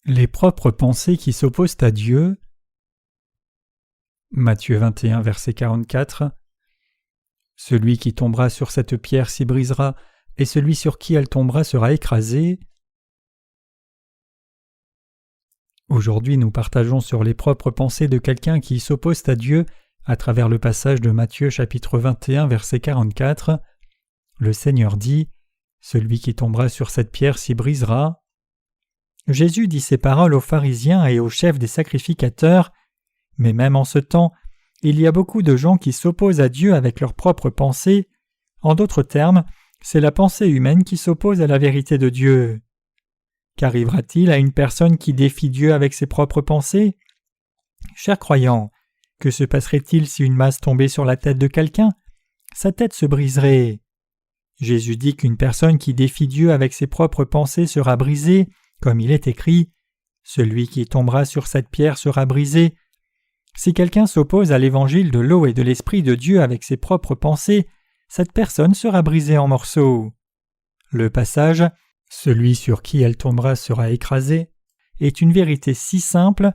Les propres pensées qui s'opposent à Dieu. Matthieu 21, verset 44. Celui qui tombera sur cette pierre s'y brisera, et celui sur qui elle tombera sera écrasé. Aujourd'hui, nous partageons sur les propres pensées de quelqu'un qui s'oppose à Dieu à travers le passage de Matthieu chapitre 21, verset 44. Le Seigneur dit « Celui qui tombera sur cette pierre s'y brisera ». Jésus dit ces paroles aux pharisiens et aux chefs des sacrificateurs, mais même en ce temps, il y a beaucoup de gens qui s'opposent à Dieu avec leurs propres pensées. En d'autres termes, c'est la pensée humaine qui s'oppose à la vérité de Dieu. Qu'arrivera-t-il à une personne qui défie Dieu avec ses propres pensées? Chers croyants, que se passerait-il si une masse tombait sur la tête de quelqu'un? Sa tête se briserait. Jésus dit qu'une personne qui défie Dieu avec ses propres pensées sera brisée, comme il est écrit « Celui qui tombera sur cette pierre sera brisé ». Si quelqu'un s'oppose à l'évangile de l'eau et de l'Esprit de Dieu avec ses propres pensées, cette personne sera brisée en morceaux. Le passage « Celui sur qui elle tombera sera écrasé » est une vérité si simple.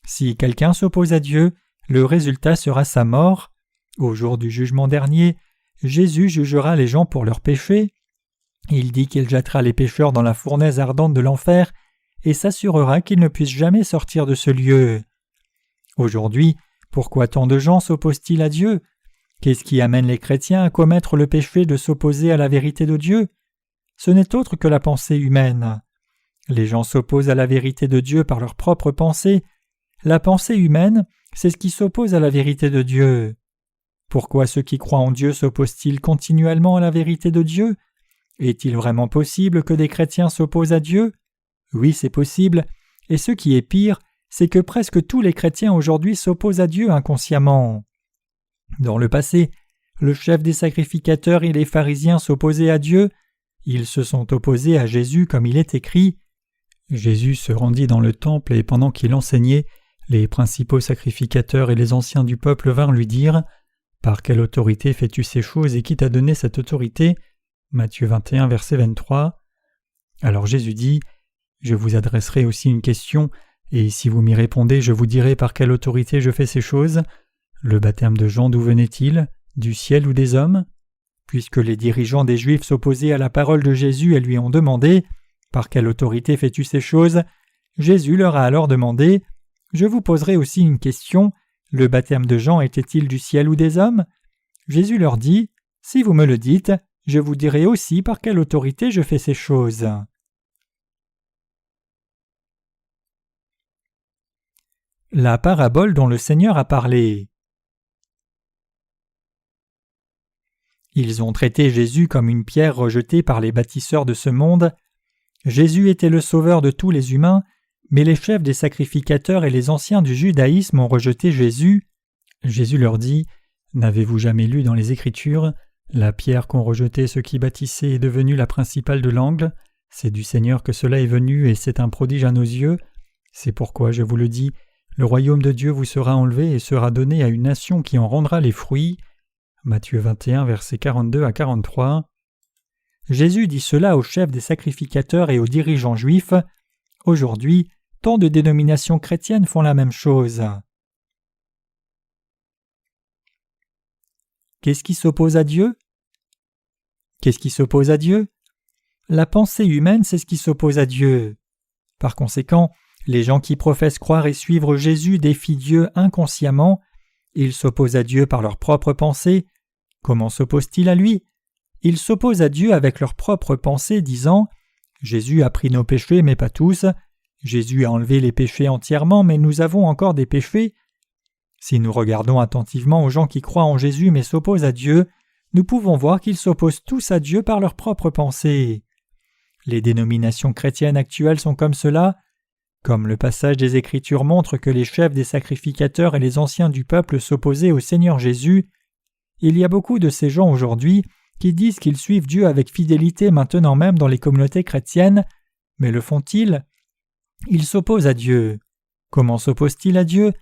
Si quelqu'un s'oppose à Dieu, le résultat sera sa mort. Au jour du jugement dernier, Jésus jugera les gens pour leurs péchés. Il dit qu'il jettera les pécheurs dans la fournaise ardente de l'enfer et s'assurera qu'ils ne puissent jamais sortir de ce lieu. Aujourd'hui, pourquoi tant de gens s'opposent-ils à Dieu? Qu'est-ce qui amène les chrétiens à commettre le péché de s'opposer à la vérité de Dieu? Ce n'est autre que la pensée humaine. Les gens s'opposent à la vérité de Dieu par leurs propres pensées. La pensée humaine, c'est ce qui s'oppose à la vérité de Dieu. Pourquoi ceux qui croient en Dieu s'opposent-ils continuellement à la vérité de Dieu? Est-il vraiment possible que des chrétiens s'opposent à Dieu? Oui, c'est possible, et ce qui est pire, c'est que presque tous les chrétiens aujourd'hui s'opposent à Dieu inconsciemment. Dans le passé, le chef des sacrificateurs et les pharisiens s'opposaient à Dieu. Ils se sont opposés à Jésus comme il est écrit. Jésus se rendit dans le temple et pendant qu'il enseignait, les principaux sacrificateurs et les anciens du peuple vinrent lui dire « Par quelle autorité fais-tu ces choses et qui t'a donné cette autorité ?» Matthieu 21, verset 23. Alors Jésus dit « Je vous adresserai aussi une question, et si vous m'y répondez, je vous dirai par quelle autorité je fais ces choses. Le baptême de Jean, d'où venait-il? Du ciel ou des hommes ?» Puisque les dirigeants des Juifs s'opposaient à la parole de Jésus et lui ont demandé « Par quelle autorité fais-tu ces choses ?» Jésus leur a alors demandé « Je vous poserai aussi une question, le baptême de Jean était-il du ciel ou des hommes ?» Jésus leur dit « Si vous me le dites, je vous dirai aussi par quelle autorité je fais ces choses. » La parabole dont le Seigneur a parlé. Ils ont traité Jésus comme une pierre rejetée par les bâtisseurs de ce monde. Jésus était le sauveur de tous les humains, mais les chefs des sacrificateurs et les anciens du judaïsme ont rejeté Jésus. Jésus leur dit « N'avez-vous jamais lu dans les Écritures ? La pierre qu'ont rejetée ceux qui bâtissaient est devenue la principale de l'angle. C'est du Seigneur que cela est venu et c'est un prodige à nos yeux. C'est pourquoi je vous le dis, le royaume de Dieu vous sera enlevé et sera donné à une nation qui en rendra les fruits. » Matthieu 21, versets 42 à 43. Jésus dit cela aux chefs des sacrificateurs et aux dirigeants juifs. Aujourd'hui, tant de dénominations chrétiennes font la même chose. Qu'est-ce qui s'oppose à Dieu? Qu'est-ce qui s'oppose à Dieu? La pensée humaine, c'est ce qui s'oppose à Dieu. Par conséquent, les gens qui professent croire et suivre Jésus défient Dieu inconsciemment. Ils s'opposent à Dieu par leurs propres pensées. Comment s'opposent-ils à lui? Ils s'opposent à Dieu avec leurs propres pensées, disant « Jésus a pris nos péchés, mais pas tous. Jésus a enlevé les péchés entièrement, mais nous avons encore des péchés. » Si nous regardons attentivement aux gens qui croient en Jésus mais s'opposent à Dieu, nous pouvons voir qu'ils s'opposent tous à Dieu par leurs propres pensées. Les dénominations chrétiennes actuelles sont comme cela. Comme le passage des Écritures montre que les chefs des sacrificateurs et les anciens du peuple s'opposaient au Seigneur Jésus, il y a beaucoup de ces gens aujourd'hui qui disent qu'ils suivent Dieu avec fidélité maintenant même dans les communautés chrétiennes, mais le font-ils? Ils s'opposent à Dieu. Comment s'opposent-ils à Dieu?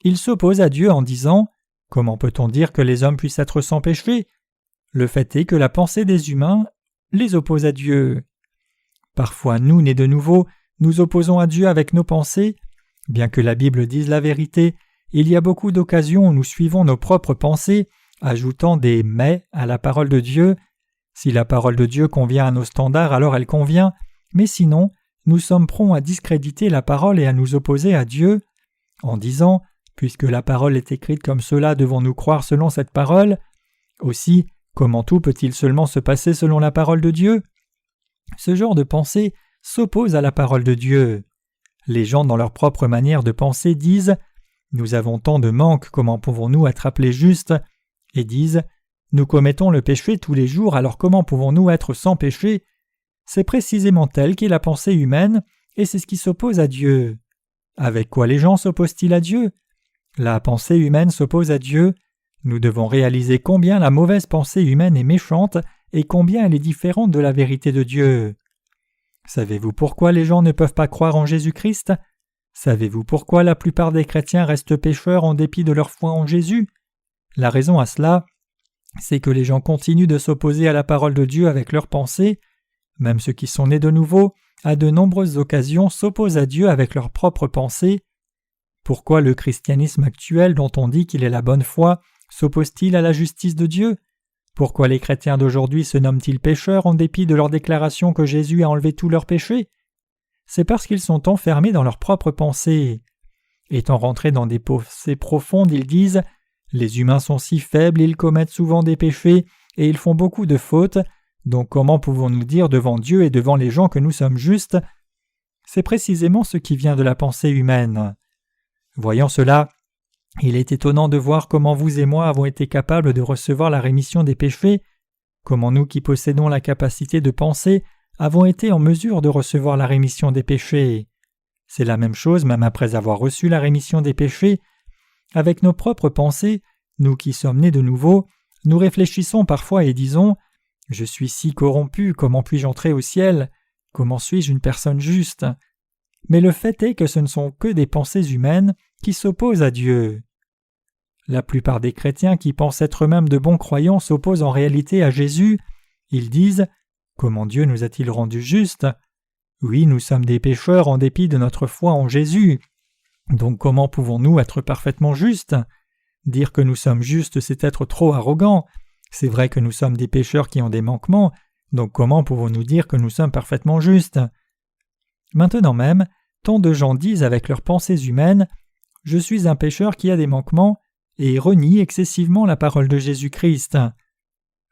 Ils s'opposent à Dieu en disant « Comment peut-on dire que les hommes puissent être sans péché ?» Le fait est que la pensée des humains les oppose à Dieu. Parfois, nous, nés de nouveau, nous opposons à Dieu avec nos pensées. Bien que la Bible dise la vérité, il y a beaucoup d'occasions où nous suivons nos propres pensées, ajoutant des « mais » à la parole de Dieu. Si la parole de Dieu convient à nos standards, alors elle convient, mais sinon, nous sommes prompts à discréditer la parole et à nous opposer à Dieu. En disant « puisque la parole est écrite comme cela, devons-nous croire selon cette parole ?» Aussi, comment tout peut-il seulement se passer selon la parole de Dieu ? Ce genre de pensée s'oppose à la parole de Dieu. Les gens, dans leur propre manière de penser, disent « Nous avons tant de manques, comment pouvons-nous être appelés justes ?» et disent « Nous commettons le péché tous les jours, alors comment pouvons-nous être sans péché ?» C'est précisément telle qu'est la pensée humaine, et c'est ce qui s'oppose à Dieu. Avec quoi les gens s'opposent-ils à Dieu ? La pensée humaine s'oppose à Dieu. Nous devons réaliser combien la mauvaise pensée humaine est méchante et combien elle est différente de la vérité de Dieu. Savez-vous pourquoi les gens ne peuvent pas croire en Jésus-Christ ? Savez-vous pourquoi la plupart des chrétiens restent pécheurs en dépit de leur foi en Jésus ? La raison à cela, c'est que les gens continuent de s'opposer à la parole de Dieu avec leurs pensées. Même ceux qui sont nés de nouveau, à de nombreuses occasions, s'opposent à Dieu avec leurs propres pensées. Pourquoi le christianisme actuel, dont on dit qu'il est la bonne foi, s'oppose-t-il à la justice de Dieu ? Pourquoi les chrétiens d'aujourd'hui se nomment-ils pécheurs en dépit de leur déclaration que Jésus a enlevé tous leurs péchés ? C'est parce qu'ils sont enfermés dans leurs propres pensées. Étant rentrés dans des pensées profondes, ils disent « Les humains sont si faibles, ils commettent souvent des péchés, et ils font beaucoup de fautes, donc comment pouvons-nous dire devant Dieu et devant les gens que nous sommes justes ?» C'est précisément ce qui vient de la pensée humaine. Voyant cela, il est étonnant de voir comment vous et moi avons été capables de recevoir la rémission des péchés, comment nous qui possédons la capacité de penser avons été en mesure de recevoir la rémission des péchés. C'est la même chose même après avoir reçu la rémission des péchés. Avec nos propres pensées, nous qui sommes nés de nouveau, nous réfléchissons parfois et disons « Je suis si corrompu, comment puis-je entrer au ciel ? Comment suis-je une personne juste ?» Mais le fait est que ce ne sont que des pensées humaines qui s'opposent à Dieu. La plupart des chrétiens qui pensent être eux-mêmes de bons croyants s'opposent en réalité à Jésus. Ils disent « Comment Dieu nous a-t-il rendus justes ? Oui, nous sommes des pécheurs en dépit de notre foi en Jésus. Donc comment pouvons-nous être parfaitement justes ? Dire que nous sommes justes, c'est être trop arrogant. C'est vrai que nous sommes des pécheurs qui ont des manquements, donc comment pouvons-nous dire que nous sommes parfaitement justes ? Maintenant même, tant de gens disent avec leurs pensées humaines « Je suis un pécheur qui a des manquements » et renient excessivement la parole de Jésus-Christ.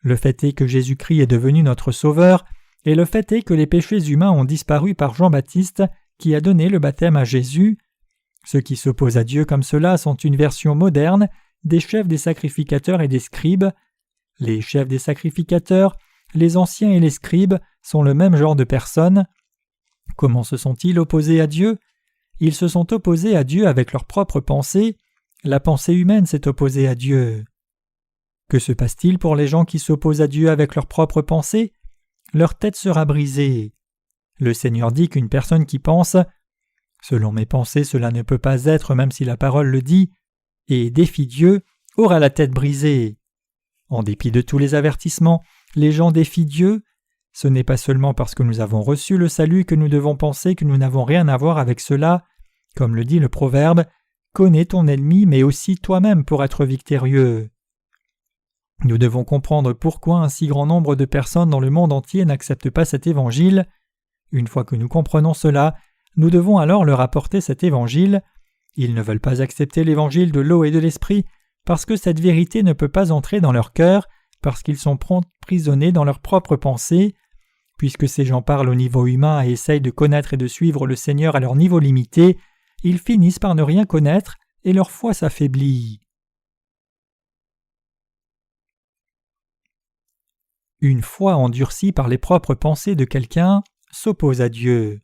Le fait est que Jésus-Christ est devenu notre Sauveur, et le fait est que les péchés humains ont disparu par Jean-Baptiste qui a donné le baptême à Jésus. Ceux qui s'opposent à Dieu comme cela sont une version moderne des chefs des sacrificateurs et des scribes. Les chefs des sacrificateurs, les anciens et les scribes sont le même genre de personnes. Comment se sont-ils opposés à Dieu ? Ils se sont opposés à Dieu avec leurs propres pensées. La pensée humaine s'est opposée à Dieu. Que se passe-t-il pour les gens qui s'opposent à Dieu avec leurs propres pensées ? Leur tête sera brisée. Le Seigneur dit qu'une personne qui pense « Selon mes pensées, cela ne peut pas être même si la parole le dit » et défie Dieu, aura la tête brisée. En dépit de tous les avertissements, les gens défient Dieu. Ce n'est pas seulement parce que nous avons reçu le salut que nous devons penser que nous n'avons rien à voir avec cela. Comme le dit le proverbe, « Connais ton ennemi, mais aussi toi-même pour être victorieux ». Nous devons comprendre pourquoi un si grand nombre de personnes dans le monde entier n'acceptent pas cet évangile. Une fois que nous comprenons cela, nous devons alors leur apporter cet évangile. Ils ne veulent pas accepter l'évangile de l'eau et de l'esprit parce que cette vérité ne peut pas entrer dans leur cœur, parce qu'ils sont emprisonnés dans leurs propres pensées. Puisque ces gens parlent au niveau humain et essayent de connaître et de suivre le Seigneur à leur niveau limité, ils finissent par ne rien connaître et leur foi s'affaiblit. Une foi endurcie par les propres pensées de quelqu'un s'oppose à Dieu.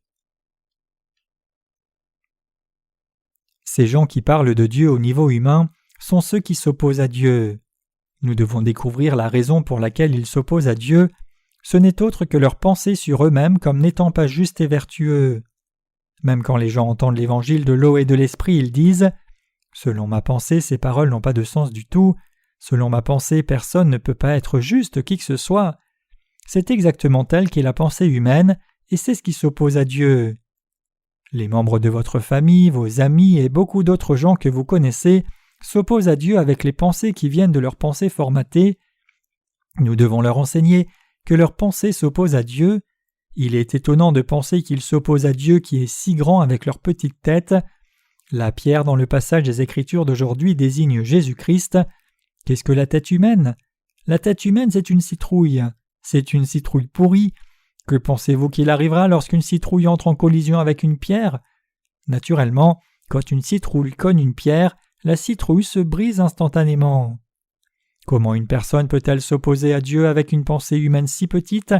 Ces gens qui parlent de Dieu au niveau humain sont ceux qui s'opposent à Dieu. Nous devons découvrir la raison pour laquelle ils s'opposent à Dieu. Ce n'est autre que leur pensée sur eux-mêmes comme n'étant pas justes et vertueux. Même quand les gens entendent l'évangile de l'eau et de l'esprit, ils disent « Selon ma pensée, ces paroles n'ont pas de sens du tout. Selon ma pensée, personne ne peut pas être juste, qui que ce soit. » C'est exactement telle qu'est la pensée humaine, et c'est ce qui s'oppose à Dieu. Les membres de votre famille, vos amis et beaucoup d'autres gens que vous connaissez s'opposent à Dieu avec les pensées qui viennent de leurs pensées formatées. Nous devons leur enseigner que leurs pensées s'opposent à Dieu. Il est étonnant de penser qu'ils s'opposent à Dieu qui est si grand avec leur petite tête. La pierre dans le passage des Écritures d'aujourd'hui désigne Jésus-Christ. Qu'est-ce que la tête humaine? La tête humaine, c'est une citrouille. C'est une citrouille pourrie. Que pensez-vous qu'il arrivera lorsqu'une citrouille entre en collision avec une pierre? Naturellement, quand une citrouille cogne une pierre, la citrouille se brise instantanément. Comment une personne peut-elle s'opposer à Dieu avec une pensée humaine si petite?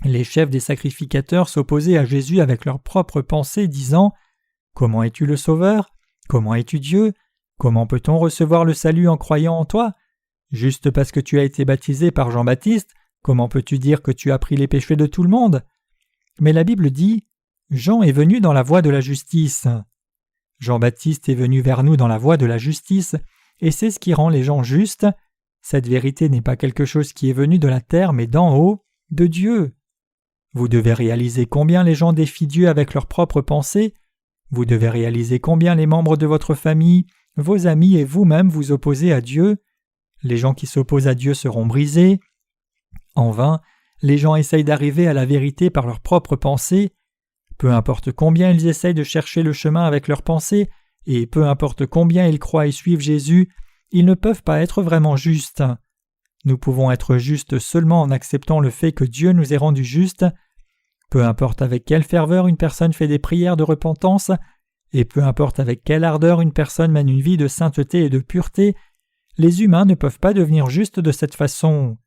Les chefs des sacrificateurs s'opposaient à Jésus avec leurs propres pensées, disant « Comment es-tu le Sauveur? Comment es-tu Dieu? Comment peut-on recevoir le salut en croyant en toi? Juste parce que tu as été baptisé par Jean-Baptiste, comment peux-tu dire que tu as pris les péchés de tout le monde? » Mais la Bible dit « Jean est venu dans la voie de la justice. » Jean-Baptiste est venu vers nous dans la voie de la justice, et c'est ce qui rend les gens justes. Cette vérité n'est pas quelque chose qui est venu de la terre, mais d'en haut, de Dieu. Vous devez réaliser combien les gens défient Dieu avec leurs propres pensées. Vous devez réaliser combien les membres de votre famille, vos amis et vous-même vous opposez à Dieu. Les gens qui s'opposent à Dieu seront brisés. En vain, les gens essayent d'arriver à la vérité par leurs propres pensées. Peu importe combien ils essayent de chercher le chemin avec leurs pensées, et peu importe combien ils croient et suivent Jésus, ils ne peuvent pas être vraiment justes. Nous pouvons être justes seulement en acceptant le fait que Dieu nous ait rendus justes. Peu importe avec quelle ferveur une personne fait des prières de repentance, et peu importe avec quelle ardeur une personne mène une vie de sainteté et de pureté, les humains ne peuvent pas devenir justes de cette façon.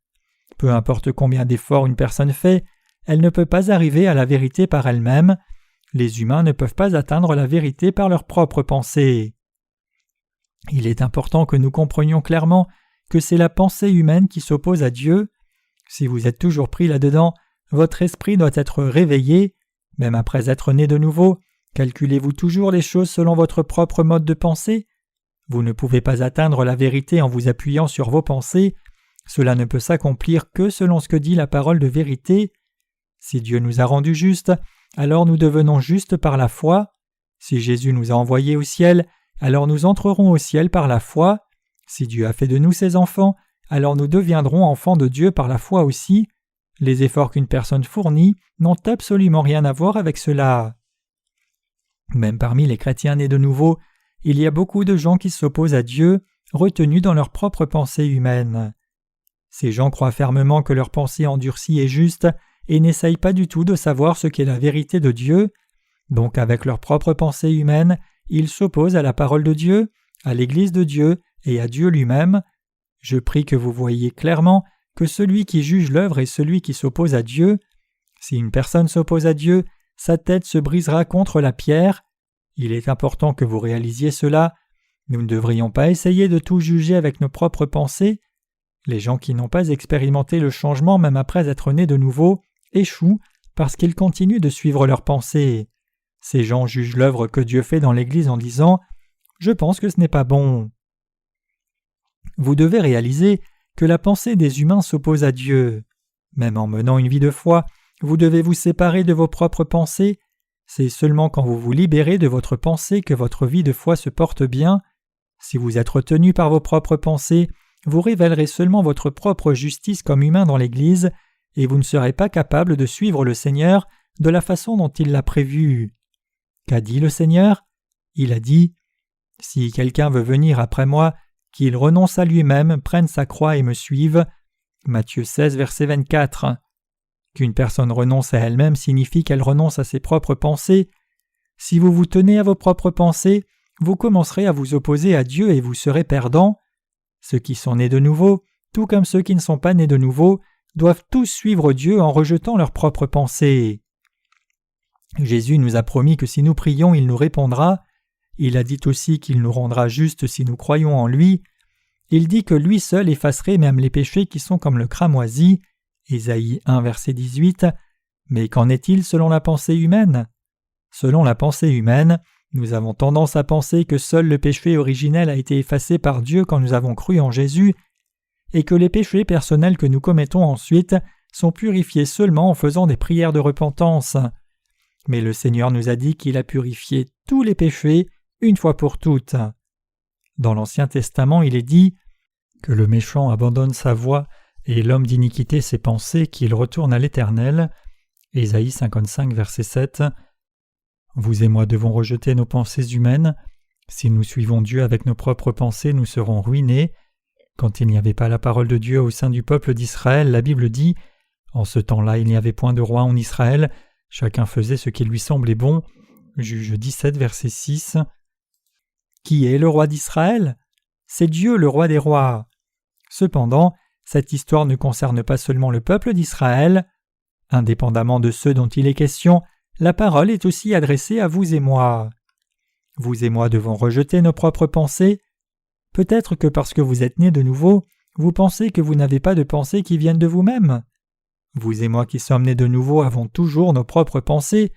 Peu importe combien d'efforts une personne fait, elle ne peut pas arriver à la vérité par elle-même. Les humains ne peuvent pas atteindre la vérité par leurs propres pensées. Il est important que nous comprenions clairement que c'est la pensée humaine qui s'oppose à Dieu. Si vous êtes toujours pris là-dedans, votre esprit doit être réveillé. Même après être né de nouveau, calculez-vous toujours les choses selon votre propre mode de pensée? Vous ne pouvez pas atteindre la vérité en vous appuyant sur vos pensées. Cela ne peut s'accomplir que selon ce que dit la parole de vérité. Si Dieu nous a rendus justes, alors nous devenons justes par la foi. Si Jésus nous a envoyés au ciel, alors nous entrerons au ciel par la foi. Si Dieu a fait de nous ses enfants, alors nous deviendrons enfants de Dieu par la foi aussi. Les efforts qu'une personne fournit n'ont absolument rien à voir avec cela. Même parmi les chrétiens nés de nouveau, il y a beaucoup de gens qui s'opposent à Dieu, retenus dans leurs propres pensées humaines. Ces gens croient fermement que leur pensée endurcie est juste et n'essayent pas du tout de savoir ce qu'est la vérité de Dieu. Donc avec leurs propres pensées humaines, ils s'opposent à la parole de Dieu, à l'Église de Dieu et à Dieu lui-même. Je prie que vous voyiez clairement que celui qui juge l'œuvre est celui qui s'oppose à Dieu. Si une personne s'oppose à Dieu, sa tête se brisera contre la pierre. Il est important que vous réalisiez cela. Nous ne devrions pas essayer de tout juger avec nos propres pensées. Les gens qui n'ont pas expérimenté le changement même après être nés de nouveau échouent parce qu'ils continuent de suivre leurs pensées. Ces gens jugent l'œuvre que Dieu fait dans l'Église en disant « Je pense que ce n'est pas bon ». Vous devez réaliser que la pensée des humains s'oppose à Dieu. Même en menant une vie de foi, vous devez vous séparer de vos propres pensées. C'est seulement quand vous vous libérez de votre pensée que votre vie de foi se porte bien. Si vous êtes retenu par vos propres pensées, vous révélerez seulement votre propre justice comme humain dans l'Église, et vous ne serez pas capable de suivre le Seigneur de la façon dont il l'a prévu. Qu'a dit le Seigneur? Il a dit « Si quelqu'un veut venir après moi, qu'il renonce à lui-même, prenne sa croix et me suive. » Matthieu 16, verset 24. Qu'une personne renonce à elle-même signifie qu'elle renonce à ses propres pensées. Si vous vous tenez à vos propres pensées, vous commencerez à vous opposer à Dieu et vous serez perdant. Ceux qui sont nés de nouveau, tout comme ceux qui ne sont pas nés de nouveau, doivent tous suivre Dieu en rejetant leurs propres pensées. Jésus nous a promis que si nous prions, il nous répondra. Il a dit aussi qu'il nous rendra justes si nous croyons en lui. Il dit que lui seul effacerait même les péchés qui sont comme le cramoisi. Ésaïe 1, verset 18. Mais qu'en est-il selon la pensée humaine? Selon la pensée humaine, nous avons tendance à penser que seul le péché originel a été effacé par Dieu quand nous avons cru en Jésus, et que les péchés personnels que nous commettons ensuite sont purifiés seulement en faisant des prières de repentance. mais le Seigneur nous a dit qu'il a purifié tous les péchés une fois pour toutes. Dans l'Ancien Testament, il est dit que le méchant abandonne sa voie et l'homme d'iniquité ses pensées, qu'il retourne à l'Éternel. Ésaïe 55, verset 7. Vous et moi devons rejeter nos pensées humaines. Si nous suivons Dieu avec nos propres pensées, nous serons ruinés. Quand il n'y avait pas la parole de Dieu au sein du peuple d'Israël, la Bible dit « En ce temps-là, il n'y avait point de roi en Israël, chacun faisait ce qui lui semblait bon. » Juge 17, verset 6. Qui est le roi d'Israël ? C'est Dieu, le roi des rois. Cependant, cette histoire ne concerne pas seulement le peuple d'Israël. Indépendamment de ceux dont il est question, la parole est aussi adressée à vous et moi. Vous et moi devons rejeter nos propres pensées. Peut-être que parce que vous êtes nés de nouveau, vous pensez que vous n'avez pas de pensées qui viennent de vous-même. Vous et moi qui sommes nés de nouveau avons toujours nos propres pensées.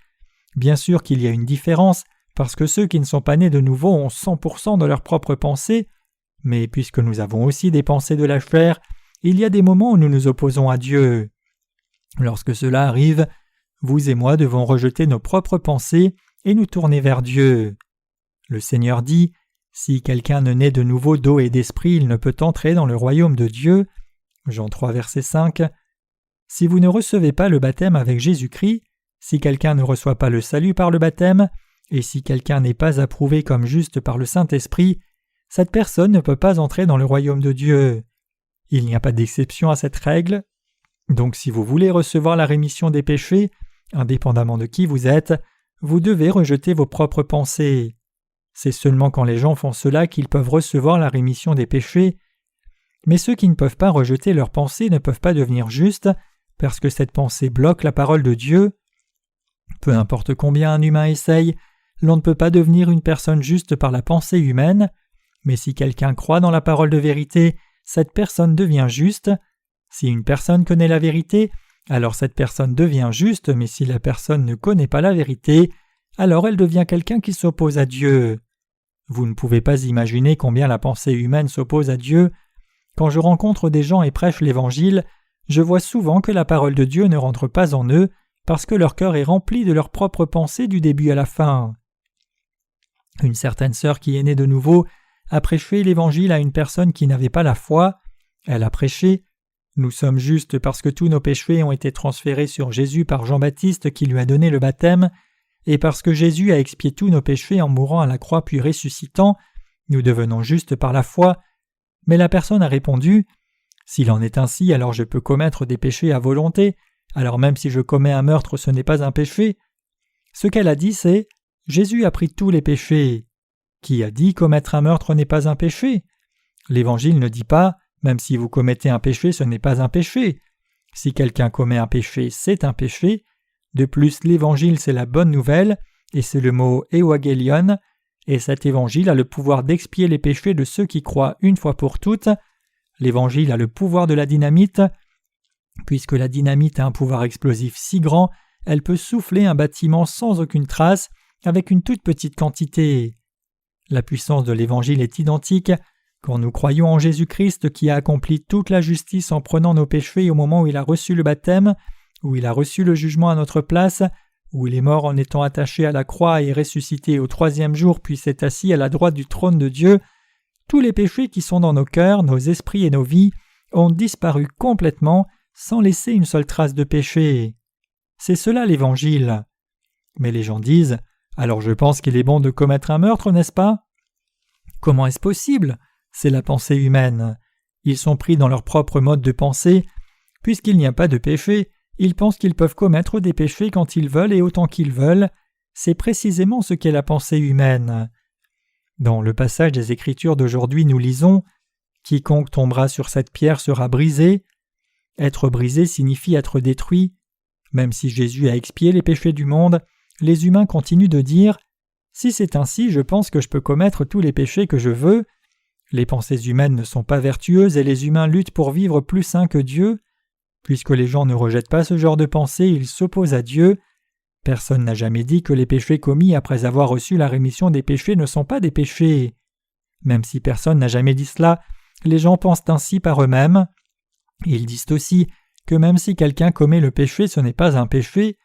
Bien sûr qu'il y a une différence, parce que ceux qui ne sont pas nés de nouveau ont 100% de leurs propres pensées, mais puisque nous avons aussi des pensées de la chair, il y a des moments où nous nous opposons à Dieu. Lorsque cela arrive, vous et moi devons rejeter nos propres pensées et nous tourner vers Dieu. Le Seigneur dit « Si quelqu'un ne naît de nouveau d'eau et d'esprit, il ne peut entrer dans le royaume de Dieu. » Jean 3, verset 5. Si vous ne recevez pas le baptême avec Jésus-Christ, si quelqu'un ne reçoit pas le salut par le baptême, et si quelqu'un n'est pas approuvé comme juste par le Saint-Esprit, cette personne ne peut pas entrer dans le royaume de Dieu. Il n'y a pas d'exception à cette règle. Donc si vous voulez recevoir la rémission des péchés, indépendamment de qui vous êtes, vous devez rejeter vos propres pensées. C'est seulement quand les gens font cela qu'ils peuvent recevoir la rémission des péchés. Mais ceux qui ne peuvent pas rejeter leurs pensées ne peuvent pas devenir justes, parce que cette pensée bloque la parole de Dieu. Peu importe combien un humain essaye, l'on ne peut pas devenir une personne juste par la pensée humaine, mais si quelqu'un croit dans la parole de vérité, cette personne devient juste. Si une personne connaît la vérité, alors cette personne devient juste, mais si la personne ne connaît pas la vérité, alors elle devient quelqu'un qui s'oppose à Dieu. Vous ne pouvez pas imaginer combien la pensée humaine s'oppose à Dieu. Quand je rencontre des gens et prêche l'Évangile, je vois souvent que la parole de Dieu ne rentre pas en eux parce que leur cœur est rempli de leurs propres pensées du début à la fin. Une certaine sœur qui est née de nouveau a prêché l'Évangile à une personne qui n'avait pas la foi. Elle a prêché « Nous sommes justes parce que tous nos péchés ont été transférés sur Jésus par Jean-Baptiste qui lui a donné le baptême, et parce que Jésus a expié tous nos péchés en mourant à la croix puis ressuscitant, nous devenons justes par la foi. » Mais la personne a répondu « S'il en est ainsi, alors je peux commettre des péchés à volonté, alors même si je commets un meurtre, ce n'est pas un péché. » Ce qu'elle a dit, c'est « Jésus a pris tous les péchés. » Qui a dit commettre un meurtre n'est pas un péché? L'Évangile ne dit pas « Même si vous commettez un péché, ce n'est pas un péché. » Si quelqu'un commet un péché, c'est un péché. De plus, l'Évangile, c'est la bonne nouvelle, et c'est le mot « évangélion », et cet Évangile a le pouvoir d'expier les péchés de ceux qui croient une fois pour toutes. L'Évangile a le pouvoir de la dynamite. Puisque la dynamite a un pouvoir explosif si grand, elle peut souffler un bâtiment sans aucune trace, avec une toute petite quantité. La puissance de l'Évangile est identique. Quand nous croyons en Jésus-Christ qui a accompli toute la justice en prenant nos péchés au moment où il a reçu le baptême, où il a reçu le jugement à notre place, où il est mort en étant attaché à la croix et ressuscité au 3e jour puis s'est assis à la droite du trône de Dieu, tous les péchés qui sont dans nos cœurs, nos esprits et nos vies ont disparu complètement sans laisser une seule trace de péché. C'est cela l'Évangile. Mais les gens disent « Alors je pense qu'il est bon de commettre un meurtre, n'est-ce pas ?» Comment est-ce possible ? C'est la pensée humaine. Ils sont pris dans leur propre mode de pensée. Puisqu'il n'y a pas de péché, ils pensent qu'ils peuvent commettre des péchés quand ils veulent et autant qu'ils veulent. C'est précisément ce qu'est la pensée humaine. Dans le passage des Écritures d'aujourd'hui, nous lisons « Quiconque tombera sur cette pierre sera brisé ». Être brisé signifie être détruit. Même si Jésus a expié les péchés du monde, les humains continuent de dire « Si c'est ainsi, je pense que je peux commettre tous les péchés que je veux ». Les pensées humaines ne sont pas vertueuses et les humains luttent pour vivre plus saints que Dieu. Puisque les gens ne rejettent pas ce genre de pensée, ils s'opposent à Dieu. Personne n'a jamais dit que les péchés commis après avoir reçu la rémission des péchés ne sont pas des péchés. Même si personne n'a jamais dit cela, les gens pensent ainsi par eux-mêmes. Ils disent aussi que même si quelqu'un commet le péché, ce n'est pas un péché.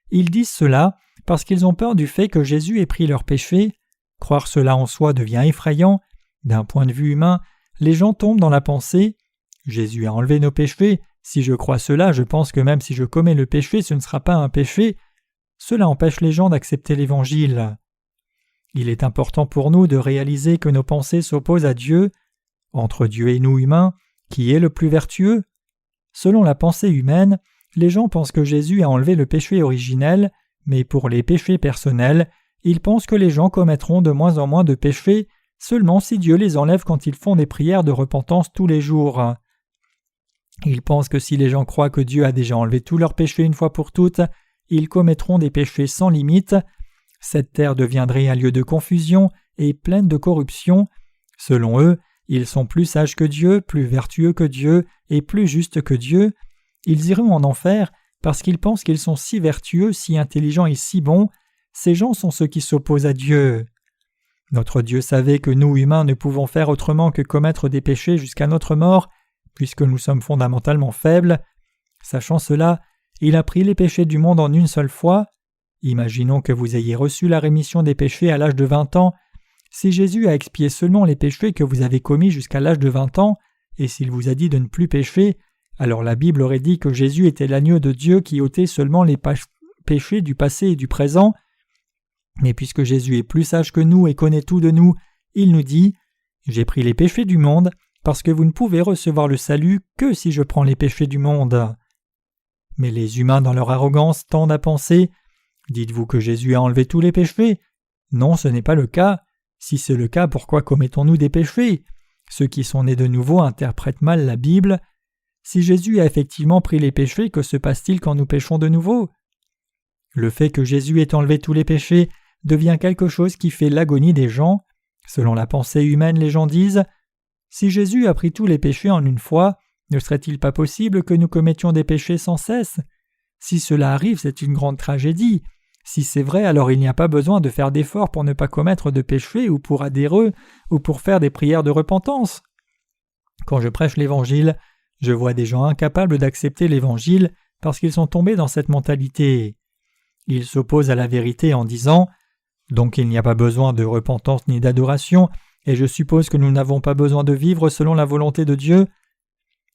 Ils disent cela parce qu'ils ont peur du fait que Jésus ait pris leurs péchés. Croire cela en soi devient effrayant. D'un point de vue humain, les gens tombent dans la pensée « Jésus a enlevé nos péchés, si je crois cela, je pense que même si je commets le péché, ce ne sera pas un péché. » Cela empêche les gens d'accepter l'Évangile. Il est important pour nous de réaliser que nos pensées s'opposent à Dieu. Entre Dieu et nous humains, qui est le plus vertueux? Selon la pensée humaine, les gens pensent que Jésus a enlevé le péché originel, mais pour les péchés personnels, ils pensent que les gens commettront de moins en moins de péchés seulement si Dieu les enlève quand ils font des prières de repentance tous les jours. Ils pensent que si les gens croient que Dieu a déjà enlevé tous leurs péchés une fois pour toutes, ils commettront des péchés sans limite. Cette terre deviendrait un lieu de confusion et pleine de corruption. Selon eux, ils sont plus sages que Dieu, plus vertueux que Dieu et plus justes que Dieu. Ils iront en enfer parce qu'ils pensent qu'ils sont si vertueux, si intelligents et si bons. Ces gens sont ceux qui s'opposent à Dieu. Notre Dieu savait que nous, humains, ne pouvons faire autrement que commettre des péchés jusqu'à notre mort, puisque nous sommes fondamentalement faibles. Sachant cela, il a pris les péchés du monde en une seule fois. Imaginons que vous ayez reçu la rémission des péchés à l'âge de 20 ans. Si Jésus a expié seulement les péchés que vous avez commis jusqu'à l'âge de 20 ans, et s'il vous a dit de ne plus pécher, alors la Bible aurait dit que Jésus était l'agneau de Dieu qui ôtait seulement les péchés du passé et du présent. Mais puisque Jésus est plus sage que nous et connaît tout de nous, il nous dit « J'ai pris les péchés du monde, parce que vous ne pouvez recevoir le salut que si je prends les péchés du monde. » Mais les humains dans leur arrogance tendent à penser « Dites-vous que Jésus a enlevé tous les péchés ? Non, ce n'est pas le cas. Si c'est le cas, pourquoi commettons-nous des péchés ? Ceux qui sont nés de nouveau interprètent mal la Bible. Si Jésus a effectivement pris les péchés, que se passe-t-il quand nous péchons de nouveau ? Le fait que Jésus ait enlevé tous les péchés devient quelque chose qui fait l'agonie des gens. Selon la pensée humaine, les gens disent « Si Jésus a pris tous les péchés en une fois, ne serait-il pas possible que nous commettions des péchés sans cesse ? Si cela arrive, c'est une grande tragédie. Si c'est vrai, alors il n'y a pas besoin de faire d'efforts pour ne pas commettre de péchés ou pour adhérer ou pour faire des prières de repentance. » Quand je prêche l'Évangile, je vois des gens incapables d'accepter l'Évangile parce qu'ils sont tombés dans cette mentalité. Ils s'opposent à la vérité en disant « Donc il n'y a pas besoin de repentance ni d'adoration, et je suppose que nous n'avons pas besoin de vivre selon la volonté de Dieu. »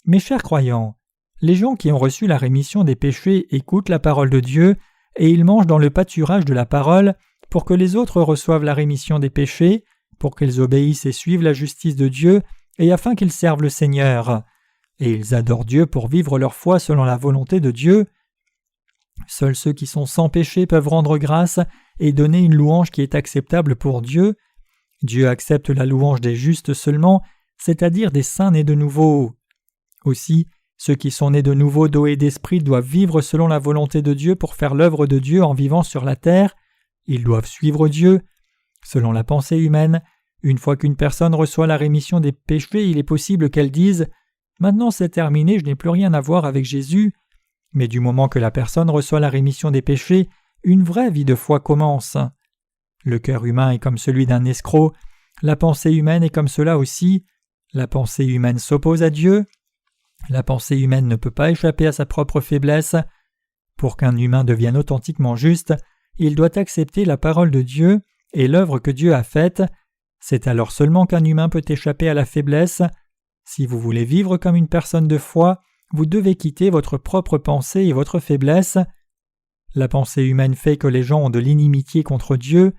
Mes chers croyants, les gens qui ont reçu la rémission des péchés écoutent la parole de Dieu et ils mangent dans le pâturage de la parole pour que les autres reçoivent la rémission des péchés, pour qu'ils obéissent et suivent la justice de Dieu et afin qu'ils servent le Seigneur. Et ils adorent Dieu pour vivre leur foi selon la volonté de Dieu. Seuls ceux qui sont sans péché peuvent rendre grâce et donner une louange qui est acceptable pour Dieu. Dieu accepte la louange des justes seulement, c'est-à-dire des saints nés de nouveau. Aussi, ceux qui sont nés de nouveau d'eau et d'esprit doivent vivre selon la volonté de Dieu pour faire l'œuvre de Dieu en vivant sur la terre. Ils doivent suivre Dieu. Selon la pensée humaine, une fois qu'une personne reçoit la rémission des péchés, il est possible qu'elle dise « Maintenant c'est terminé, je n'ai plus rien à voir avec Jésus ». Mais du moment que la personne reçoit la rémission des péchés, une vraie vie de foi commence. Le cœur humain est comme celui d'un escroc, la pensée humaine est comme cela aussi. La pensée humaine s'oppose à Dieu. La pensée humaine ne peut pas échapper à sa propre faiblesse. Pour qu'un humain devienne authentiquement juste, il doit accepter la parole de Dieu et l'œuvre que Dieu a faite. C'est alors seulement qu'un humain peut échapper à la faiblesse. Si vous voulez vivre comme une personne de foi, vous devez quitter votre propre pensée et votre faiblesse. La pensée humaine fait que les gens ont de l'inimitié contre Dieu.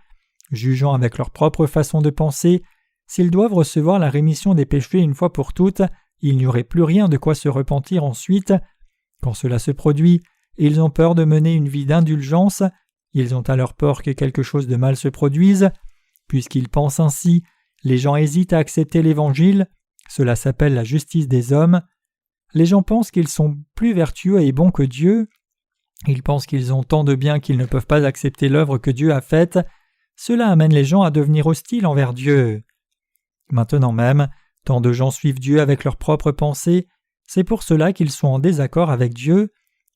Jugeant avec leur propre façon de penser, s'ils doivent recevoir la rémission des péchés une fois pour toutes, il n'y aurait plus rien de quoi se repentir ensuite. Quand cela se produit, ils ont peur de mener une vie d'indulgence, ils ont alors peur que quelque chose de mal se produise. Puisqu'ils pensent ainsi, les gens hésitent à accepter l'Évangile, cela s'appelle la justice des hommes. Les gens pensent qu'ils sont plus vertueux et bons que Dieu. Ils pensent qu'ils ont tant de bien qu'ils ne peuvent pas accepter l'œuvre que Dieu a faite. Cela amène les gens à devenir hostiles envers Dieu. Maintenant même, tant de gens suivent Dieu avec leurs propres pensées, c'est pour cela qu'ils sont en désaccord avec Dieu.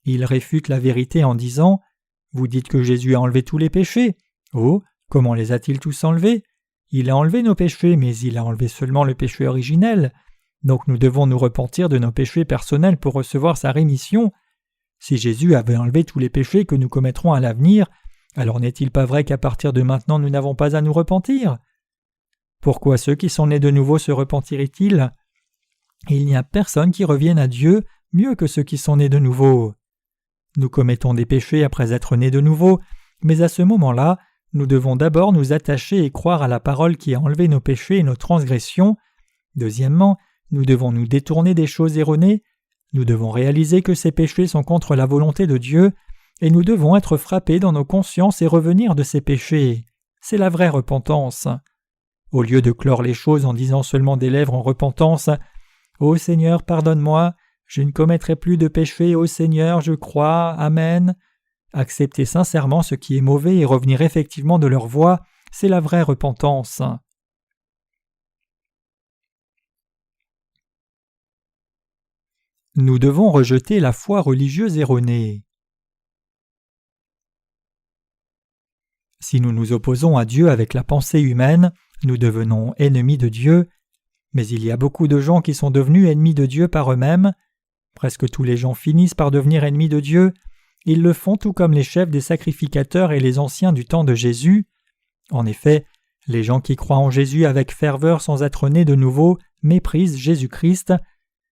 Ils réfutent la vérité en disant « Vous dites que Jésus a enlevé tous les péchés. Oh, comment les a-t-il tous enlevés ? Il a enlevé nos péchés, mais il a enlevé seulement le péché originel. Donc nous devons nous repentir de nos péchés personnels pour recevoir sa rémission. Si Jésus avait enlevé tous les péchés que nous commettrons à l'avenir, Alors n'est-il pas vrai qu'à partir de maintenant nous n'avons pas à nous repentir ? Pourquoi ceux qui sont nés de nouveau se repentiraient-ils ? Il n'y a personne qui revienne à Dieu mieux que ceux qui sont nés de nouveau. Nous commettons des péchés après être nés de nouveau, mais à ce moment-là, nous devons d'abord nous attacher et croire à la parole qui a enlevé nos péchés et nos transgressions. Deuxièmement, nous devons nous détourner des choses erronées. Nous devons réaliser que ces péchés sont contre la volonté de Dieu, et nous devons être frappés dans nos consciences et revenir de ces péchés. C'est la vraie repentance. Au lieu de clore les choses en disant seulement des lèvres en repentance, « Ô Seigneur, pardonne-moi, je ne commettrai plus de péché, ô Seigneur, je crois, Amen », accepter sincèrement ce qui est mauvais et revenir effectivement de leur voie, c'est la vraie repentance. Nous devons rejeter la foi religieuse erronée. Si nous nous opposons à Dieu avec la pensée humaine, nous devenons ennemis de Dieu. Mais il y a beaucoup de gens qui sont devenus ennemis de Dieu par eux-mêmes. Presque tous les gens finissent par devenir ennemis de Dieu. Ils le font tout comme les chefs des sacrificateurs et les anciens du temps de Jésus. En effet, les gens qui croient en Jésus avec ferveur sans être nés de nouveau méprisent Jésus-Christ.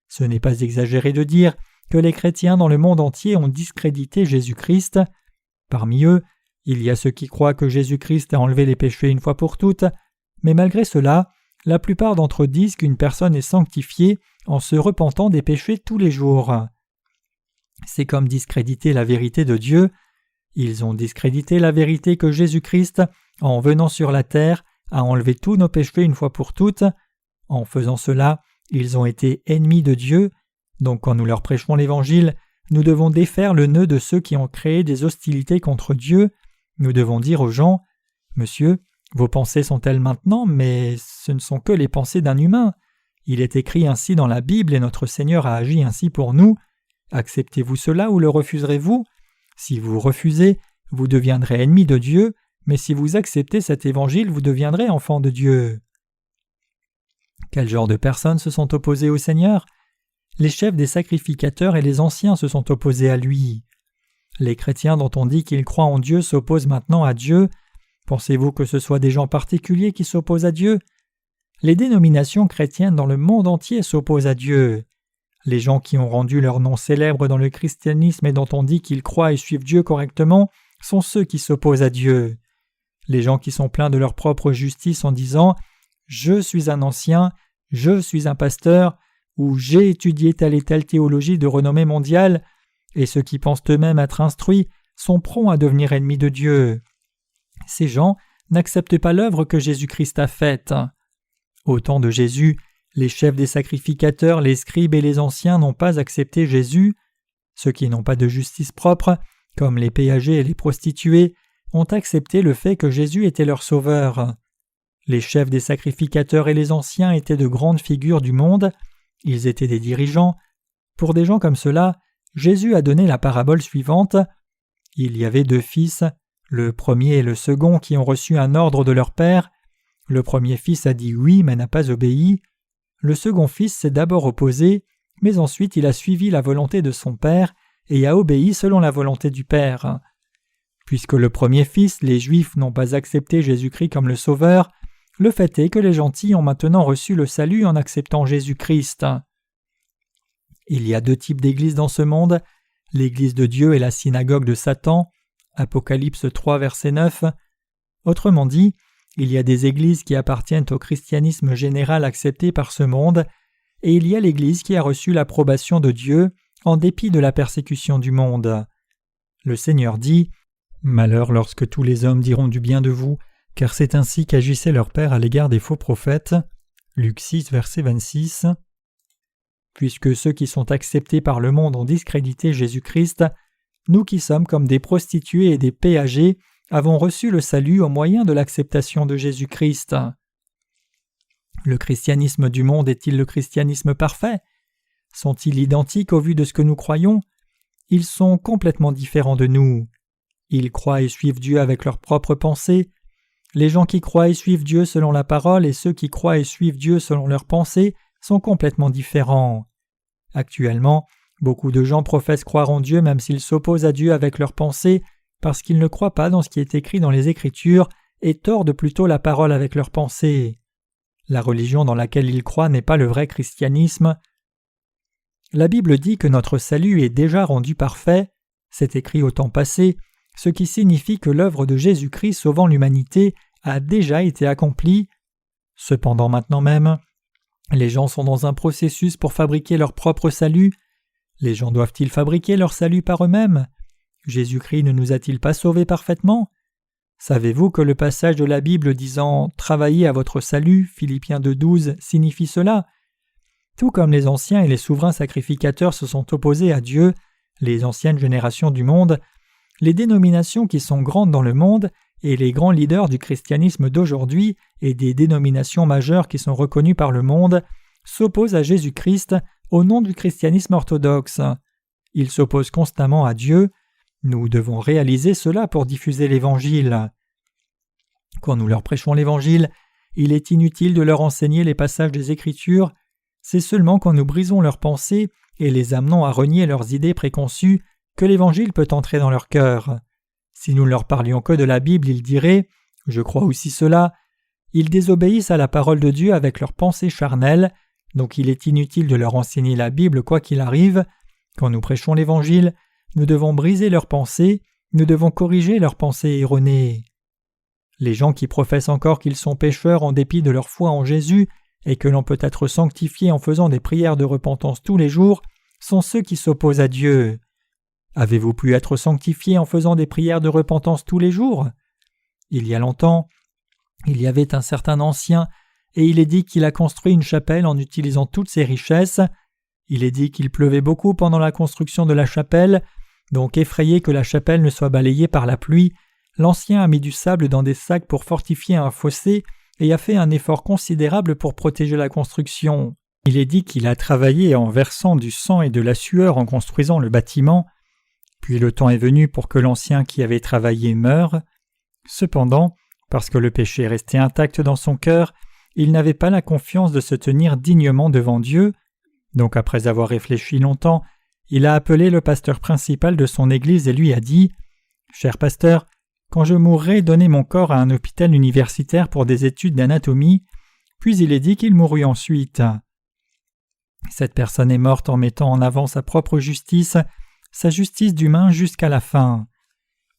Ce n'est pas exagéré de dire que les chrétiens dans le monde entier ont discrédité Jésus-Christ. Parmi eux, il y a ceux qui croient que Jésus-Christ a enlevé les péchés une fois pour toutes, mais malgré cela, la plupart d'entre eux disent qu'une personne est sanctifiée en se repentant des péchés tous les jours. C'est comme discréditer la vérité de Dieu. Ils ont discrédité la vérité que Jésus-Christ, en venant sur la terre, a enlevé tous nos péchés une fois pour toutes. En faisant cela, ils ont été ennemis de Dieu. Donc quand nous leur prêchons l'Évangile, nous devons défaire le nœud de ceux qui ont créé des hostilités contre Dieu. Nous devons dire aux gens, « Monsieur, vos pensées sont-elles maintenant, mais ce ne sont que les pensées d'un humain. Il est écrit ainsi dans la Bible et notre Seigneur a agi ainsi pour nous. Acceptez-vous cela ou le refuserez-vous ? Si vous refusez, vous deviendrez ennemi de Dieu, mais si vous acceptez cet évangile, vous deviendrez enfant de Dieu. » Quel genre de personnes se sont opposées au Seigneur ? Les chefs des sacrificateurs et les anciens se sont opposés à lui. Les chrétiens dont on dit qu'ils croient en Dieu s'opposent maintenant à Dieu. Pensez-vous que ce soit des gens particuliers qui s'opposent à Dieu ? Les dénominations chrétiennes dans le monde entier s'opposent à Dieu. Les gens qui ont rendu leur nom célèbre dans le christianisme et dont on dit qu'ils croient et suivent Dieu correctement sont ceux qui s'opposent à Dieu. Les gens qui sont pleins de leur propre justice en disant « Je suis un ancien, je suis un pasteur » ou « J'ai étudié telle et telle théologie de renommée mondiale » et ceux qui pensent eux-mêmes être instruits sont prompts à devenir ennemis de Dieu. Ces gens n'acceptent pas l'œuvre que Jésus-Christ a faite. Au temps de Jésus, les chefs des sacrificateurs, les scribes et les anciens n'ont pas accepté Jésus. Ceux qui n'ont pas de justice propre, comme les péagers et les prostituées, ont accepté le fait que Jésus était leur sauveur. Les chefs des sacrificateurs et les anciens étaient de grandes figures du monde. Ils étaient des dirigeants. Pour des gens comme cela, Jésus a donné la parabole suivante. Il y avait 2 fils, le premier et le second qui ont reçu un ordre de leur père. Le premier fils a dit oui mais n'a pas obéi. Le second fils s'est d'abord opposé, mais ensuite il a suivi la volonté de son père et a obéi selon la volonté du père. Puisque le premier fils, les Juifs, n'ont pas accepté Jésus-Christ comme le Sauveur, le fait est que les gentils ont maintenant reçu le salut en acceptant Jésus-Christ. Il y a 2 types d'églises dans ce monde, l'église de Dieu et la synagogue de Satan, Apocalypse 3, verset 9. Autrement dit, il y a des églises qui appartiennent au christianisme général accepté par ce monde, et il y a l'église qui a reçu l'approbation de Dieu en dépit de la persécution du monde. Le Seigneur dit « Malheur lorsque tous les hommes diront du bien de vous, car c'est ainsi qu'agissait leur Père à l'égard des faux prophètes. » Luc 6, verset 26. Puisque ceux qui sont acceptés par le monde ont discrédité Jésus-Christ, nous qui sommes comme des prostituées et des péagers avons reçu le salut au moyen de l'acceptation de Jésus-Christ. Le christianisme du monde est-il le christianisme parfait ? Sont-ils identiques au vu de ce que nous croyons ? Ils sont complètement différents de nous. Ils croient et suivent Dieu avec leurs propres pensées. Les gens qui croient et suivent Dieu selon la parole et ceux qui croient et suivent Dieu selon leurs pensées sont complètement différents. Actuellement, beaucoup de gens professent croire en Dieu même s'ils s'opposent à Dieu avec leurs pensées parce qu'ils ne croient pas dans ce qui est écrit dans les Écritures et tordent plutôt la parole avec leurs pensées. La religion dans laquelle ils croient n'est pas le vrai christianisme. La Bible dit que notre salut est déjà rendu parfait, c'est écrit au temps passé, ce qui signifie que l'œuvre de Jésus-Christ sauvant l'humanité a déjà été accomplie. Cependant maintenant même, les gens sont dans un processus pour fabriquer leur propre salut. Les gens doivent-ils fabriquer leur salut par eux-mêmes? Jésus-Christ ne nous a-t-il pas sauvés parfaitement? Savez-vous que le passage de la Bible disant « Travaillez à votre salut » Philippiens 2,12 signifie cela? Tout comme les anciens et les souverains sacrificateurs se sont opposés à Dieu, les anciennes générations du monde, les dénominations qui sont grandes dans le monde et les grands leaders du christianisme d'aujourd'hui et des dénominations majeures qui sont reconnues par le monde s'opposent à Jésus-Christ au nom du christianisme orthodoxe. Ils s'opposent constamment à Dieu. Nous devons réaliser cela pour diffuser l'Évangile. Quand nous leur prêchons l'Évangile, il est inutile de leur enseigner les passages des Écritures. C'est seulement quand nous brisons leurs pensées et les amenons à renier leurs idées préconçues que l'Évangile peut entrer dans leur cœur. Si nous ne leur parlions que de la Bible, ils diraient « Je crois aussi cela ». Ils désobéissent à la parole de Dieu avec leurs pensées charnelles, donc il est inutile de leur enseigner la Bible quoi qu'il arrive. Quand nous prêchons l'Évangile, nous devons briser leurs pensées, nous devons corriger leurs pensées erronées. Les gens qui professent encore qu'ils sont pécheurs en dépit de leur foi en Jésus et que l'on peut être sanctifié en faisant des prières de repentance tous les jours sont ceux qui s'opposent à Dieu. Avez-vous pu être sanctifié en faisant des prières de repentance tous les jours? Il y a longtemps, il y avait un certain ancien et il est dit qu'il a construit une chapelle en utilisant toutes ses richesses. Il est dit qu'il pleuvait beaucoup pendant la construction de la chapelle, donc effrayé que la chapelle ne soit balayée par la pluie, l'ancien a mis du sable dans des sacs pour fortifier un fossé et a fait un effort considérable pour protéger la construction. Il est dit qu'il a travaillé en versant du sang et de la sueur en construisant le bâtiment. Puis le temps est venu pour que l'ancien qui avait travaillé meure. Cependant, parce que le péché restait intact dans son cœur, il n'avait pas la confiance de se tenir dignement devant Dieu. Donc après avoir réfléchi longtemps, il a appelé le pasteur principal de son église et lui a dit « Cher pasteur, quand je mourrai, donnez mon corps à un hôpital universitaire pour des études d'anatomie. » Puis il est dit qu'il mourut ensuite. Cette personne est morte en mettant en avant sa propre justice, sa justice d'humain jusqu'à la fin.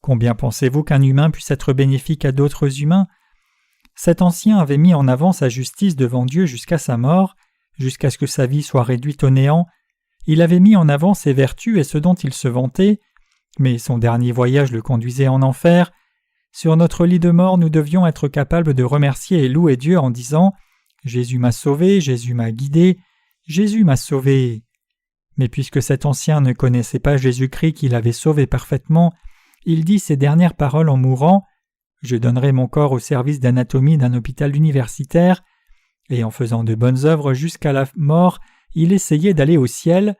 Combien pensez-vous qu'un humain puisse être bénéfique à d'autres humains? Cet ancien avait mis en avant sa justice devant Dieu jusqu'à sa mort, jusqu'à ce que sa vie soit réduite au néant. Il avait mis en avant ses vertus et ce dont il se vantait, mais son dernier voyage le conduisait en enfer. Sur notre lit de mort, nous devions être capables de remercier et louer Dieu en disant « Jésus m'a sauvé, Jésus m'a guidé, Jésus m'a sauvé ». Mais puisque cet ancien ne connaissait pas Jésus-Christ qui l'avait sauvé parfaitement, il dit ces dernières paroles en mourant « Je donnerai mon corps au service d'anatomie d'un hôpital universitaire » et en faisant de bonnes œuvres jusqu'à la mort, il essayait d'aller au ciel.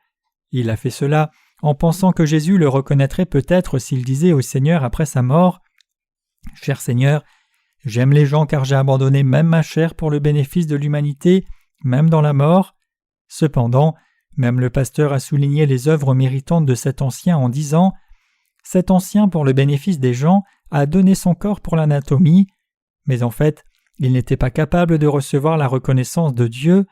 Il a fait cela en pensant que Jésus le reconnaîtrait peut-être s'il disait au Seigneur après sa mort « Cher Seigneur, j'aime les gens car j'ai abandonné même ma chair pour le bénéfice de l'humanité, même dans la mort. » Cependant, même le pasteur a souligné les œuvres méritantes de cet ancien en disant « Cet ancien, pour le bénéfice des gens, a donné son corps pour l'anatomie. » Mais en fait, il n'était pas capable de recevoir la reconnaissance de Dieu.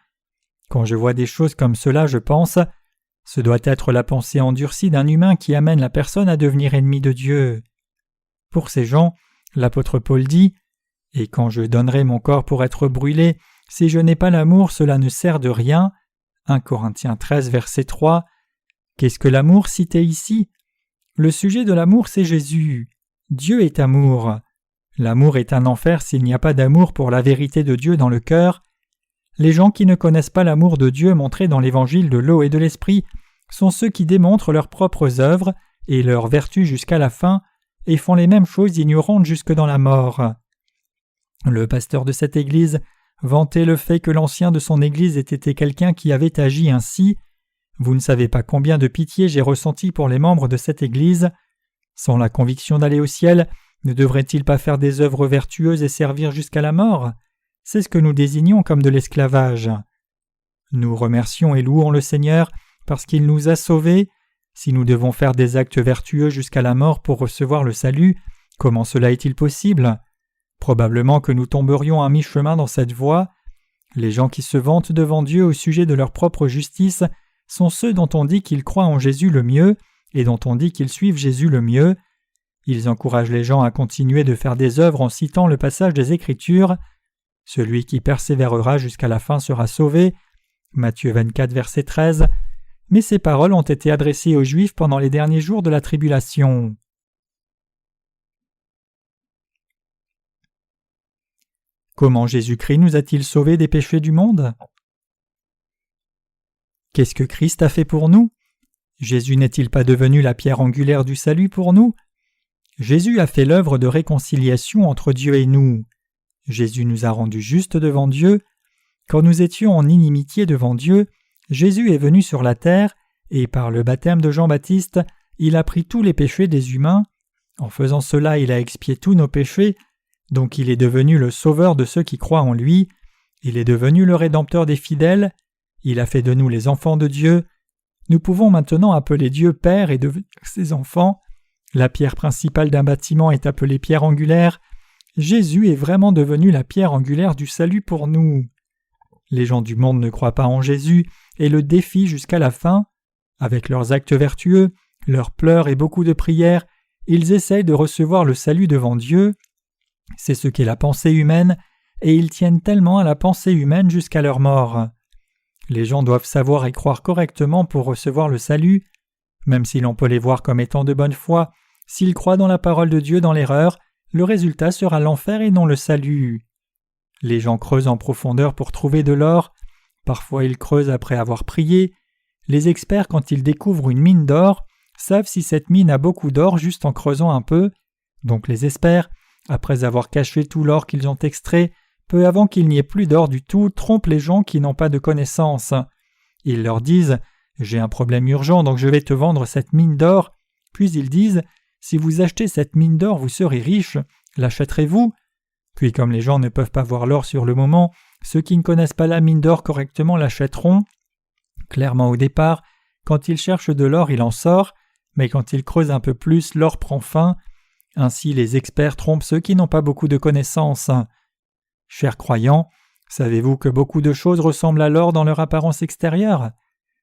Quand je vois des choses comme cela, je pense « Ce doit être la pensée endurcie d'un humain qui amène la personne à devenir ennemi de Dieu. » Pour ces gens, l'apôtre Paul dit « Et quand je donnerai mon corps pour être brûlé, si je n'ai pas l'amour, cela ne sert de rien. » 1 Corinthiens 13, verset 3. Qu'est-ce que l'amour cité ici? Le sujet de l'amour, c'est Jésus. Dieu est amour. L'amour est un enfer s'il n'y a pas d'amour pour la vérité de Dieu dans le cœur. Les gens qui ne connaissent pas l'amour de Dieu montré dans l'évangile de l'eau et de l'esprit sont ceux qui démontrent leurs propres œuvres et leurs vertus jusqu'à la fin et font les mêmes choses ignorantes jusque dans la mort. Le pasteur de cette église vantait le fait que l'ancien de son église ait été quelqu'un qui avait agi ainsi. Vous ne savez pas combien de pitié j'ai ressenti pour les membres de cette église. Sans la conviction d'aller au ciel, ne devrait-il pas faire des œuvres vertueuses et servir jusqu'à la mort? C'est ce que nous désignons comme de l'esclavage. Nous remercions et louons le Seigneur parce qu'il nous a sauvés. Si nous devons faire des actes vertueux jusqu'à la mort pour recevoir le salut, comment cela est-il possible ? Probablement que nous tomberions à mi-chemin dans cette voie. Les gens qui se vantent devant Dieu au sujet de leur propre justice sont ceux dont on dit qu'ils croient en Jésus le mieux et dont on dit qu'ils suivent Jésus le mieux. Ils encouragent les gens à continuer de faire des œuvres en citant le passage des Écritures. Celui qui persévérera jusqu'à la fin sera sauvé. Matthieu 24, verset 13. Mais ces paroles ont été adressées aux Juifs pendant les derniers jours de la tribulation. Comment Jésus-Christ nous a-t-il sauvés des péchés du monde ? Qu'est-ce que Christ a fait pour nous ? Jésus n'est-il pas devenu la pierre angulaire du salut pour nous ? Jésus a fait l'œuvre de réconciliation entre Dieu et nous. Jésus nous a rendus justes devant Dieu. Quand nous étions en inimitié devant Dieu, Jésus est venu sur la terre et par le baptême de Jean-Baptiste, il a pris tous les péchés des humains. En faisant cela, il a expié tous nos péchés. Donc il est devenu le sauveur de ceux qui croient en lui. Il est devenu le rédempteur des fidèles. Il a fait de nous les enfants de Dieu. Nous pouvons maintenant appeler Dieu Père et devenir ses enfants. La pierre principale d'un bâtiment est appelée pierre angulaire. Jésus est vraiment devenu la pierre angulaire du salut pour nous. Les gens du monde ne croient pas en Jésus et le défient jusqu'à la fin. Avec leurs actes vertueux, leurs pleurs et beaucoup de prières, ils essayent de recevoir le salut devant Dieu. C'est ce qu'est la pensée humaine, et ils tiennent tellement à la pensée humaine jusqu'à leur mort. Les gens doivent savoir et croire correctement pour recevoir le salut. Même si l'on peut les voir comme étant de bonne foi, s'ils croient dans la parole de Dieu dans l'erreur, le résultat sera l'enfer et non le salut. Les gens creusent en profondeur pour trouver de l'or. Parfois ils creusent après avoir prié. Les experts, quand ils découvrent une mine d'or, savent si cette mine a beaucoup d'or juste en creusant un peu. Donc les experts, après avoir caché tout l'or qu'ils ont extrait, peu avant qu'il n'y ait plus d'or du tout, trompent les gens qui n'ont pas de connaissances. Ils leur disent « J'ai un problème urgent, donc je vais te vendre cette mine d'or ». Puis ils disent « Si vous achetez cette mine d'or, vous serez riche. L'achèterez-vous » Puis comme les gens ne peuvent pas voir l'or sur le moment, ceux qui ne connaissent pas la mine d'or correctement l'achèteront. Clairement au départ, quand ils cherchent de l'or, il en sort, mais quand ils creusent un peu plus, l'or prend fin. Ainsi les experts trompent ceux qui n'ont pas beaucoup de connaissances. Chers croyants, savez-vous que beaucoup de choses ressemblent à l'or dans leur apparence extérieure ?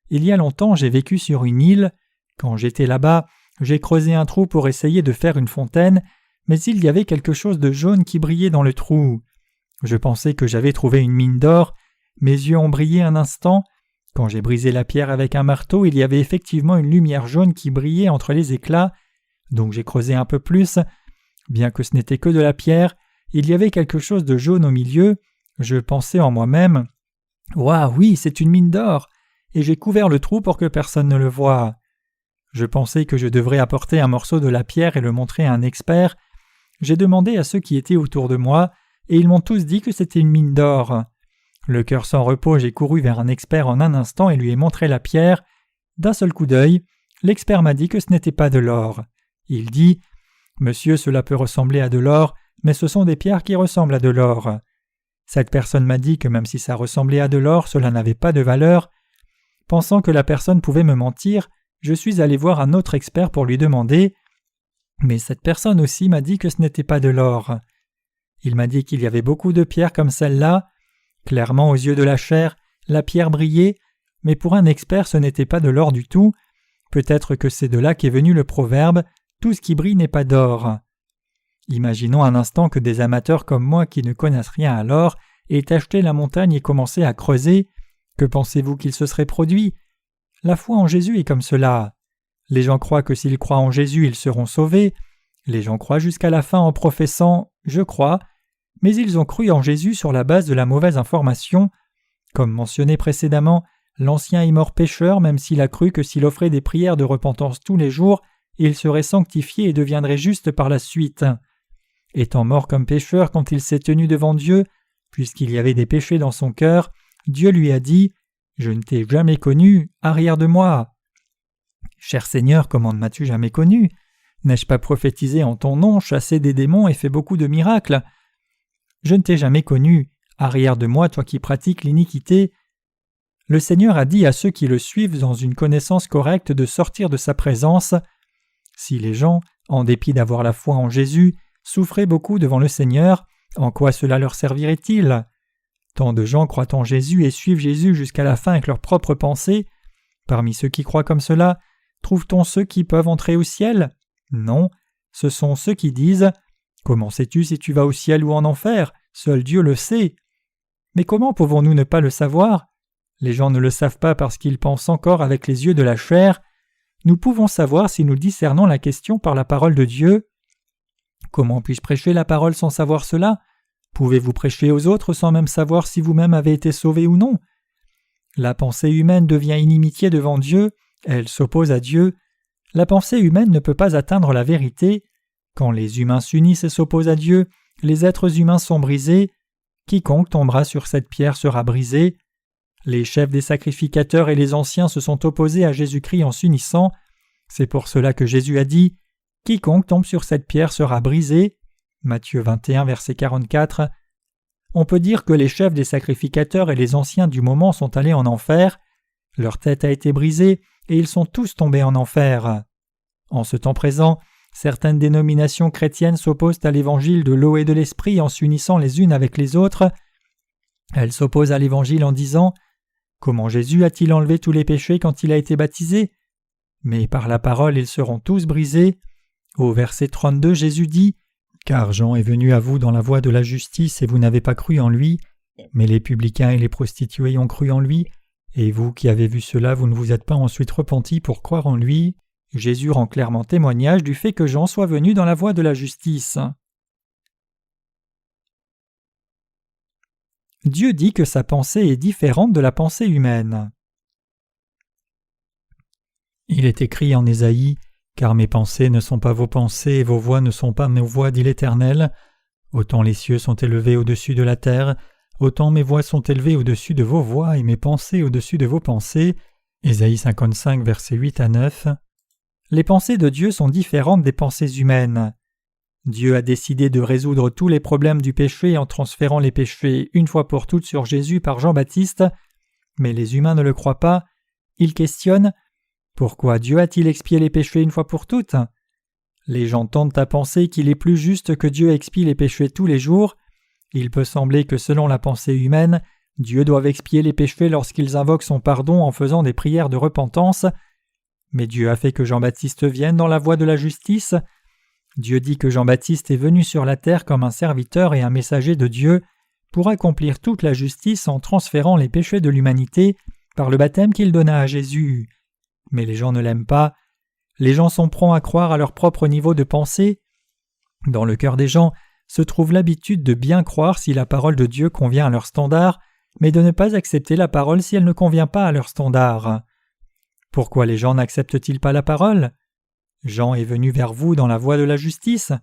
Il y a longtemps, j'ai vécu sur une île. Quand j'étais là-bas, j'ai creusé un trou pour essayer de faire une fontaine, mais il y avait quelque chose de jaune qui brillait dans le trou. Je pensais que j'avais trouvé une mine d'or. Mes yeux ont brillé un instant. Quand j'ai brisé la pierre avec un marteau, il y avait effectivement une lumière jaune qui brillait entre les éclats. Donc j'ai creusé un peu plus. Bien que ce n'était que de la pierre, il y avait quelque chose de jaune au milieu. Je pensais en moi-même « Waouh, oui, c'est une mine d'or !» et j'ai couvert le trou pour que personne ne le voie. Je pensais que je devrais apporter un morceau de la pierre et le montrer à un expert. J'ai demandé à ceux qui étaient autour de moi, et ils m'ont tous dit que c'était une mine d'or. Le cœur sans repos, j'ai couru vers un expert en un instant et lui ai montré la pierre. D'un seul coup d'œil, l'expert m'a dit que ce n'était pas de l'or. Il dit « Monsieur, cela peut ressembler à de l'or, mais ce sont des pierres qui ressemblent à de l'or. » Cette personne m'a dit que même si ça ressemblait à de l'or, cela n'avait pas de valeur. Pensant que la personne pouvait me mentir, je suis allé voir un autre expert pour lui demander. Mais cette personne aussi m'a dit que ce n'était pas de l'or. Il m'a dit qu'il y avait beaucoup de pierres comme celle-là. Clairement, aux yeux de la chair, la pierre brillait, mais pour un expert ce n'était pas de l'or du tout. Peut-être que c'est de là qu'est venu le proverbe « Tout ce qui brille n'est pas d'or ». Imaginons un instant que des amateurs comme moi qui ne connaissent rien à l'or aient acheté la montagne et commencé à creuser. Que pensez-vous qu'il se serait produit ? La foi en Jésus est comme cela. Les gens croient que s'ils croient en Jésus, ils seront sauvés. Les gens croient jusqu'à la fin en professant « Je crois », mais ils ont cru en Jésus sur la base de la mauvaise information. Comme mentionné précédemment, l'ancien est mort pécheur même s'il a cru que s'il offrait des prières de repentance tous les jours, il serait sanctifié et deviendrait juste par la suite. Étant mort comme pécheur quand il s'est tenu devant Dieu, puisqu'il y avait des péchés dans son cœur, Dieu lui a dit « Je ne t'ai jamais connu, arrière de moi !» Cher Seigneur, comment ne m'as-tu jamais connu ? N'ai-je pas prophétisé en ton nom, chassé des démons et fait beaucoup de miracles ? Je ne t'ai jamais connu, arrière de moi, toi qui pratiques l'iniquité. le Seigneur a dit à ceux qui le suivent dans une connaissance correcte de sortir de sa présence. Si les gens, en dépit d'avoir la foi en Jésus, souffraient beaucoup devant le Seigneur, en quoi cela leur servirait-il? Tant de gens croient en Jésus et suivent Jésus jusqu'à la fin avec leurs propres pensées. Parmi ceux qui croient comme cela, trouve-t-on ceux qui peuvent entrer au ciel? Non, ce sont ceux qui disent « Comment sais-tu si tu vas au ciel ou en enfer? Seul Dieu le sait. » Mais comment pouvons-nous ne pas le savoir? Les gens ne le savent pas parce qu'ils pensent encore avec les yeux de la chair. Nous pouvons savoir si nous discernons la question par la parole de Dieu. Comment puis-je prêcher la parole sans savoir cela? Pouvez-vous prêcher aux autres sans même savoir si vous-même avez été sauvé ou non? La pensée humaine devient inimitié devant Dieu, elle s'oppose à Dieu. La pensée humaine ne peut pas atteindre la vérité. Quand les humains s'unissent et s'opposent à Dieu, les êtres humains sont brisés. Quiconque tombera sur cette pierre sera brisé. Les chefs des sacrificateurs et les anciens se sont opposés à Jésus-Christ en s'unissant. C'est pour cela que Jésus a dit « Quiconque tombe sur cette pierre sera brisé » Matthieu 21, verset 44. On peut dire que les chefs des sacrificateurs et les anciens du moment sont allés en enfer. Leur tête a été brisée et ils sont tous tombés en enfer. En ce temps présent, certaines dénominations chrétiennes s'opposent à l'évangile de l'eau et de l'esprit en s'unissant les unes avec les autres. Elles s'opposent à l'évangile en disant « Comment Jésus a-t-il enlevé tous les péchés quand il a été baptisé ?» Mais par la parole ils seront tous brisés. Au verset 32, Jésus dit « Car Jean est venu à vous dans la voie de la justice et vous n'avez pas cru en lui, mais les publicains et les prostituées ont cru en lui, et vous qui avez vu cela, vous ne vous êtes pas ensuite repentis pour croire en lui. » Jésus rend clairement témoignage du fait que Jean soit venu dans la voie de la justice. Dieu dit que sa pensée est différente de la pensée humaine. Il est écrit en Ésaïe « Car mes pensées ne sont pas vos pensées et vos voix ne sont pas mes voix, dit l'Éternel. Autant les cieux sont élevés au-dessus de la terre, autant mes voix sont élevées au-dessus de vos voix et mes pensées au-dessus de vos pensées. » Ésaïe 55, versets 8 à 9. Les pensées de Dieu sont différentes des pensées humaines. Dieu a décidé de résoudre tous les problèmes du péché en transférant les péchés une fois pour toutes sur Jésus par Jean-Baptiste, mais les humains ne le croient pas. Ils questionnent « Pourquoi Dieu a-t-il expié les péchés une fois pour toutes ?» Les gens tendent à penser qu'il est plus juste que Dieu expie les péchés tous les jours. Il peut sembler que selon la pensée humaine, Dieu doit expier les péchés lorsqu'ils invoquent son pardon en faisant des prières de repentance. Mais Dieu a fait que Jean-Baptiste vienne dans la voie de la justice. Dieu dit que Jean-Baptiste est venu sur la terre comme un serviteur et un messager de Dieu pour accomplir toute la justice en transférant les péchés de l'humanité par le baptême qu'il donna à Jésus. Mais les gens ne l'aiment pas. Les gens sont prompts à croire à leur propre niveau de pensée. Dans le cœur des gens se trouve l'habitude de bien croire si la parole de Dieu convient à leur standard, mais de ne pas accepter la parole si elle ne convient pas à leur standard. Pourquoi les gens n'acceptent-ils pas la parole? Jean est venu vers vous dans la voie de la justice.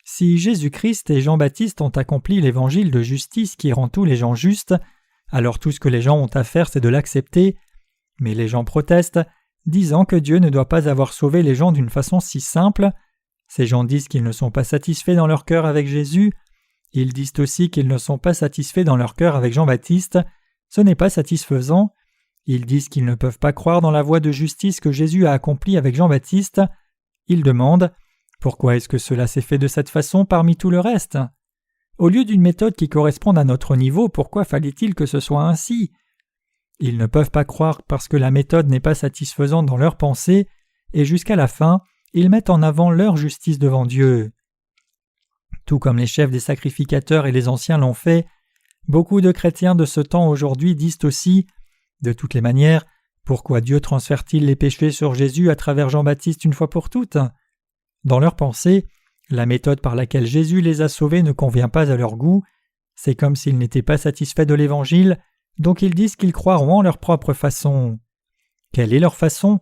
Si Jésus-Christ et Jean-Baptiste ont accompli l'évangile de justice qui rend tous les gens justes, alors tout ce que les gens ont à faire c'est de l'accepter. Mais les gens protestent, disant que Dieu ne doit pas avoir sauvé les gens d'une façon si simple. Ces gens disent qu'ils ne sont pas satisfaits dans leur cœur avec Jésus. Ils disent aussi qu'ils ne sont pas satisfaits dans leur cœur avec Jean-Baptiste. Ce n'est pas satisfaisant. Ils disent qu'ils ne peuvent pas croire dans la voie de justice que Jésus a accomplie avec Jean-Baptiste. Ils demandent « Pourquoi est-ce que cela s'est fait de cette façon parmi tout le reste ?» Au lieu d'une méthode qui corresponde à notre niveau, pourquoi fallait-il que ce soit ainsi? Ils ne peuvent pas croire parce que la méthode n'est pas satisfaisante dans leurs pensées, et jusqu'à la fin, ils mettent en avant leur justice devant Dieu. Tout comme les chefs des sacrificateurs et les anciens l'ont fait, beaucoup de chrétiens de ce temps aujourd'hui disent aussi « De toutes les manières, pourquoi Dieu transfère-t-il les péchés sur Jésus à travers Jean-Baptiste une fois pour toutes ?» Dans leur pensée, la méthode par laquelle Jésus les a sauvés ne convient pas à leur goût. C'est comme s'ils n'étaient pas satisfaits de l'Évangile, donc ils disent qu'ils croiront en leur propre façon. Quelle est leur façon?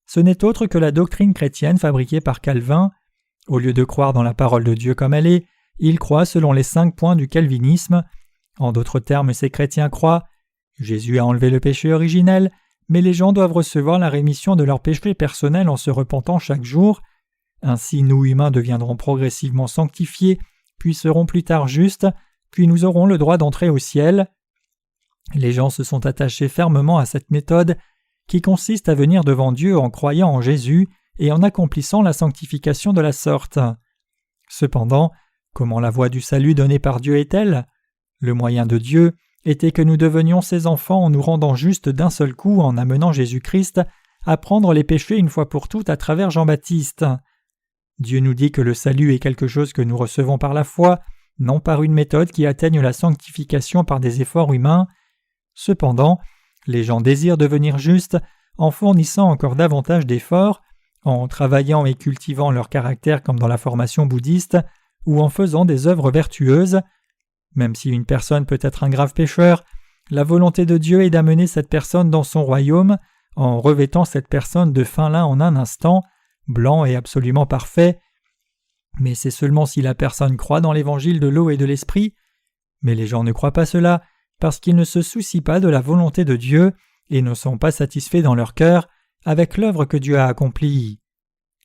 Ce n'est autre que la doctrine chrétienne fabriquée par Calvin. Au lieu de croire dans la parole de Dieu comme elle est, ils croient selon les 5 points du calvinisme. En d'autres termes, ces chrétiens croient « Jésus a enlevé le péché originel, mais les gens doivent recevoir la rémission de leurs péchés personnels en se repentant chaque jour. Ainsi nous humains deviendrons progressivement sanctifiés, puis serons plus tard justes, puis nous aurons le droit d'entrer au ciel. » Les gens se sont attachés fermement à cette méthode qui consiste à venir devant Dieu en croyant en Jésus et en accomplissant la sanctification de la sorte. Cependant, comment la voie du salut donnée par Dieu est-elle ? Le moyen de Dieu était que nous devenions ses enfants en nous rendant justes d'un seul coup en amenant Jésus-Christ à prendre les péchés une fois pour toutes à travers Jean-Baptiste. Dieu nous dit que le salut est quelque chose que nous recevons par la foi, non par une méthode qui atteigne la sanctification par des efforts humains. Cependant, les gens désirent devenir justes en fournissant encore davantage d'efforts, en travaillant et cultivant leur caractère comme dans la formation bouddhiste, ou en faisant des œuvres vertueuses. Même si une personne peut être un grave pécheur, la volonté de Dieu est d'amener cette personne dans son royaume en revêtant cette personne de fin lin en un instant, blanc et absolument parfait. Mais c'est seulement si la personne croit dans l'évangile de l'eau et de l'esprit. Mais les gens ne croient pas cela parce qu'ils ne se soucient pas de la volonté de Dieu et ne sont pas satisfaits dans leur cœur avec l'œuvre que Dieu a accomplie.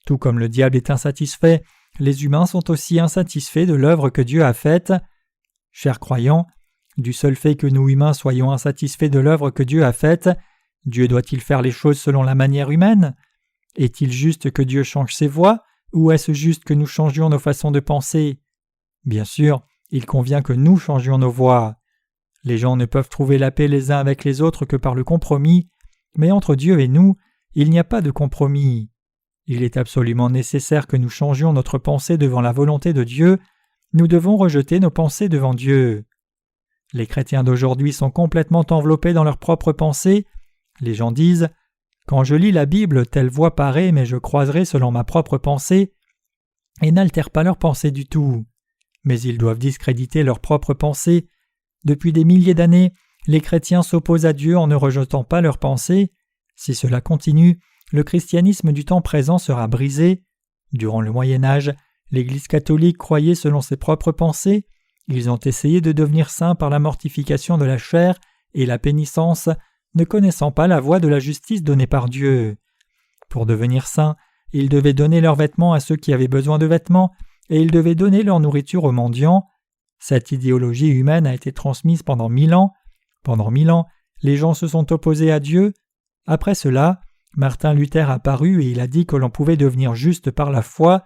Tout comme le diable est insatisfait, les humains sont aussi insatisfaits de l'œuvre que Dieu a faite. Chers croyants, du seul fait que nous humains soyons insatisfaits de l'œuvre que Dieu a faite, Dieu doit-il faire les choses selon la manière humaine ? Est-il juste que Dieu change ses voies, ou est-ce juste que nous changions nos façons de penser ? Bien sûr, il convient que nous changions nos voies. Les gens ne peuvent trouver la paix les uns avec les autres que par le compromis, mais entre Dieu et nous, il n'y a pas de compromis. Il est absolument nécessaire que nous changions notre pensée devant la volonté de Dieu. Nous devons rejeter nos pensées devant Dieu. Les chrétiens d'aujourd'hui sont complètement enveloppés dans leurs propres pensées. Les gens disent « Quand je lis la Bible, telle voie paraît, mais je croiserai selon ma propre pensée » et n'altèrent pas leurs pensées du tout. Mais ils doivent discréditer leurs propres pensées. Depuis des milliers d'années, les chrétiens s'opposent à Dieu en ne rejetant pas leurs pensées. Si cela continue, le christianisme du temps présent sera brisé. Durant le Moyen Âge, l'Église catholique croyait selon ses propres pensées. Ils ont essayé de devenir saints par la mortification de la chair et la pénitence, ne connaissant pas la voie de la justice donnée par Dieu. Pour devenir saints, ils devaient donner leurs vêtements à ceux qui avaient besoin de vêtements, et ils devaient donner leur nourriture aux mendiants. Cette idéologie humaine a été transmise pendant 1000 ans. Pendant 1000 ans, les gens se sont opposés à Dieu. Après cela, Martin Luther apparut et il a dit que l'on pouvait devenir juste par la foi.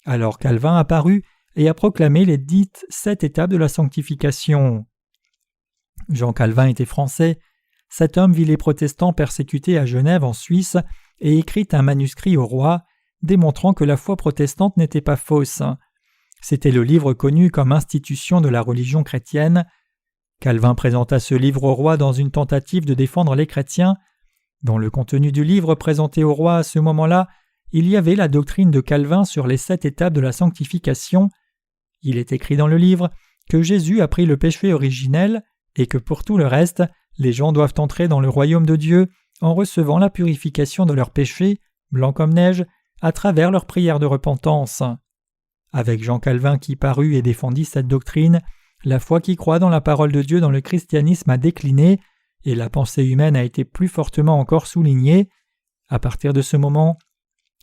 Alors Calvin apparut et a proclamé les dites 7 étapes de la sanctification. Jean Calvin était français. Cet homme vit les protestants persécutés à Genève en Suisse et écrit un manuscrit au roi, démontrant que la foi protestante n'était pas fausse. C'était le livre connu comme institution de la religion chrétienne. Calvin présenta ce livre au roi dans une tentative de défendre les chrétiens. Dans le contenu du livre présenté au roi à ce moment-là, il y avait la doctrine de Calvin sur les 7 étapes de la sanctification. Il est écrit dans le livre que Jésus a pris le péché originel et que pour tout le reste, les gens doivent entrer dans le royaume de Dieu en recevant la purification de leurs péchés, blancs comme neige, à travers leur prière de repentance. Avec Jean Calvin qui parut et défendit cette doctrine, la foi qui croit dans la parole de Dieu dans le christianisme a décliné et la pensée humaine a été plus fortement encore soulignée. À partir de ce moment,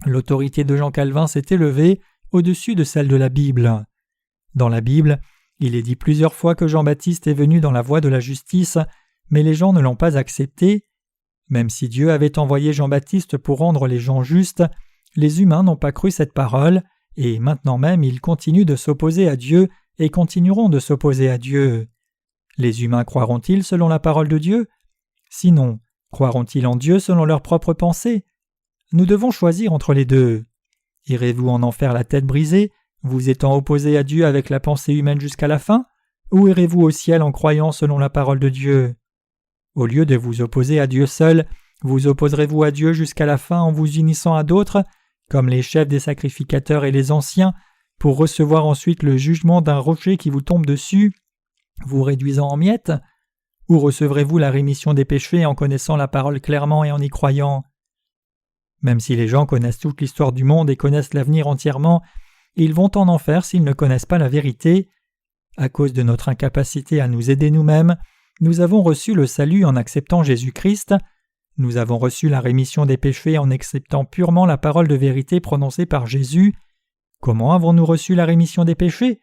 l'autorité de Jean Calvin s'est élevée au-dessus de celle de la Bible. Dans la Bible, il est dit plusieurs fois que Jean-Baptiste est venu dans la voie de la justice, mais les gens ne l'ont pas accepté. Même si Dieu avait envoyé Jean-Baptiste pour rendre les gens justes, les humains n'ont pas cru cette parole, et maintenant même ils continuent de s'opposer à Dieu et continueront de s'opposer à Dieu. Les humains croiront-ils selon la parole de Dieu ? Sinon, croiront-ils en Dieu selon leurs propres pensées ? Nous devons choisir entre les deux. Irez-vous en enfer la tête brisée, vous étant opposé à Dieu avec la pensée humaine jusqu'à la fin, ou irez-vous au ciel en croyant selon la parole de Dieu ? Au lieu de vous opposer à Dieu seul, vous opposerez-vous à Dieu jusqu'à la fin en vous unissant à d'autres, comme les chefs des sacrificateurs et les anciens, pour recevoir ensuite le jugement d'un rocher qui vous tombe dessus, vous réduisant en miettes ? Ou recevrez-vous la rémission des péchés en connaissant la parole clairement et en y croyant ? Même si les gens connaissent toute l'histoire du monde et connaissent l'avenir entièrement, ils vont en enfer s'ils ne connaissent pas la vérité. À cause de notre incapacité à nous aider nous-mêmes, nous avons reçu le salut en acceptant Jésus-Christ. Nous avons reçu la rémission des péchés en acceptant purement la parole de vérité prononcée par Jésus. Comment avons-nous reçu la rémission des péchés ?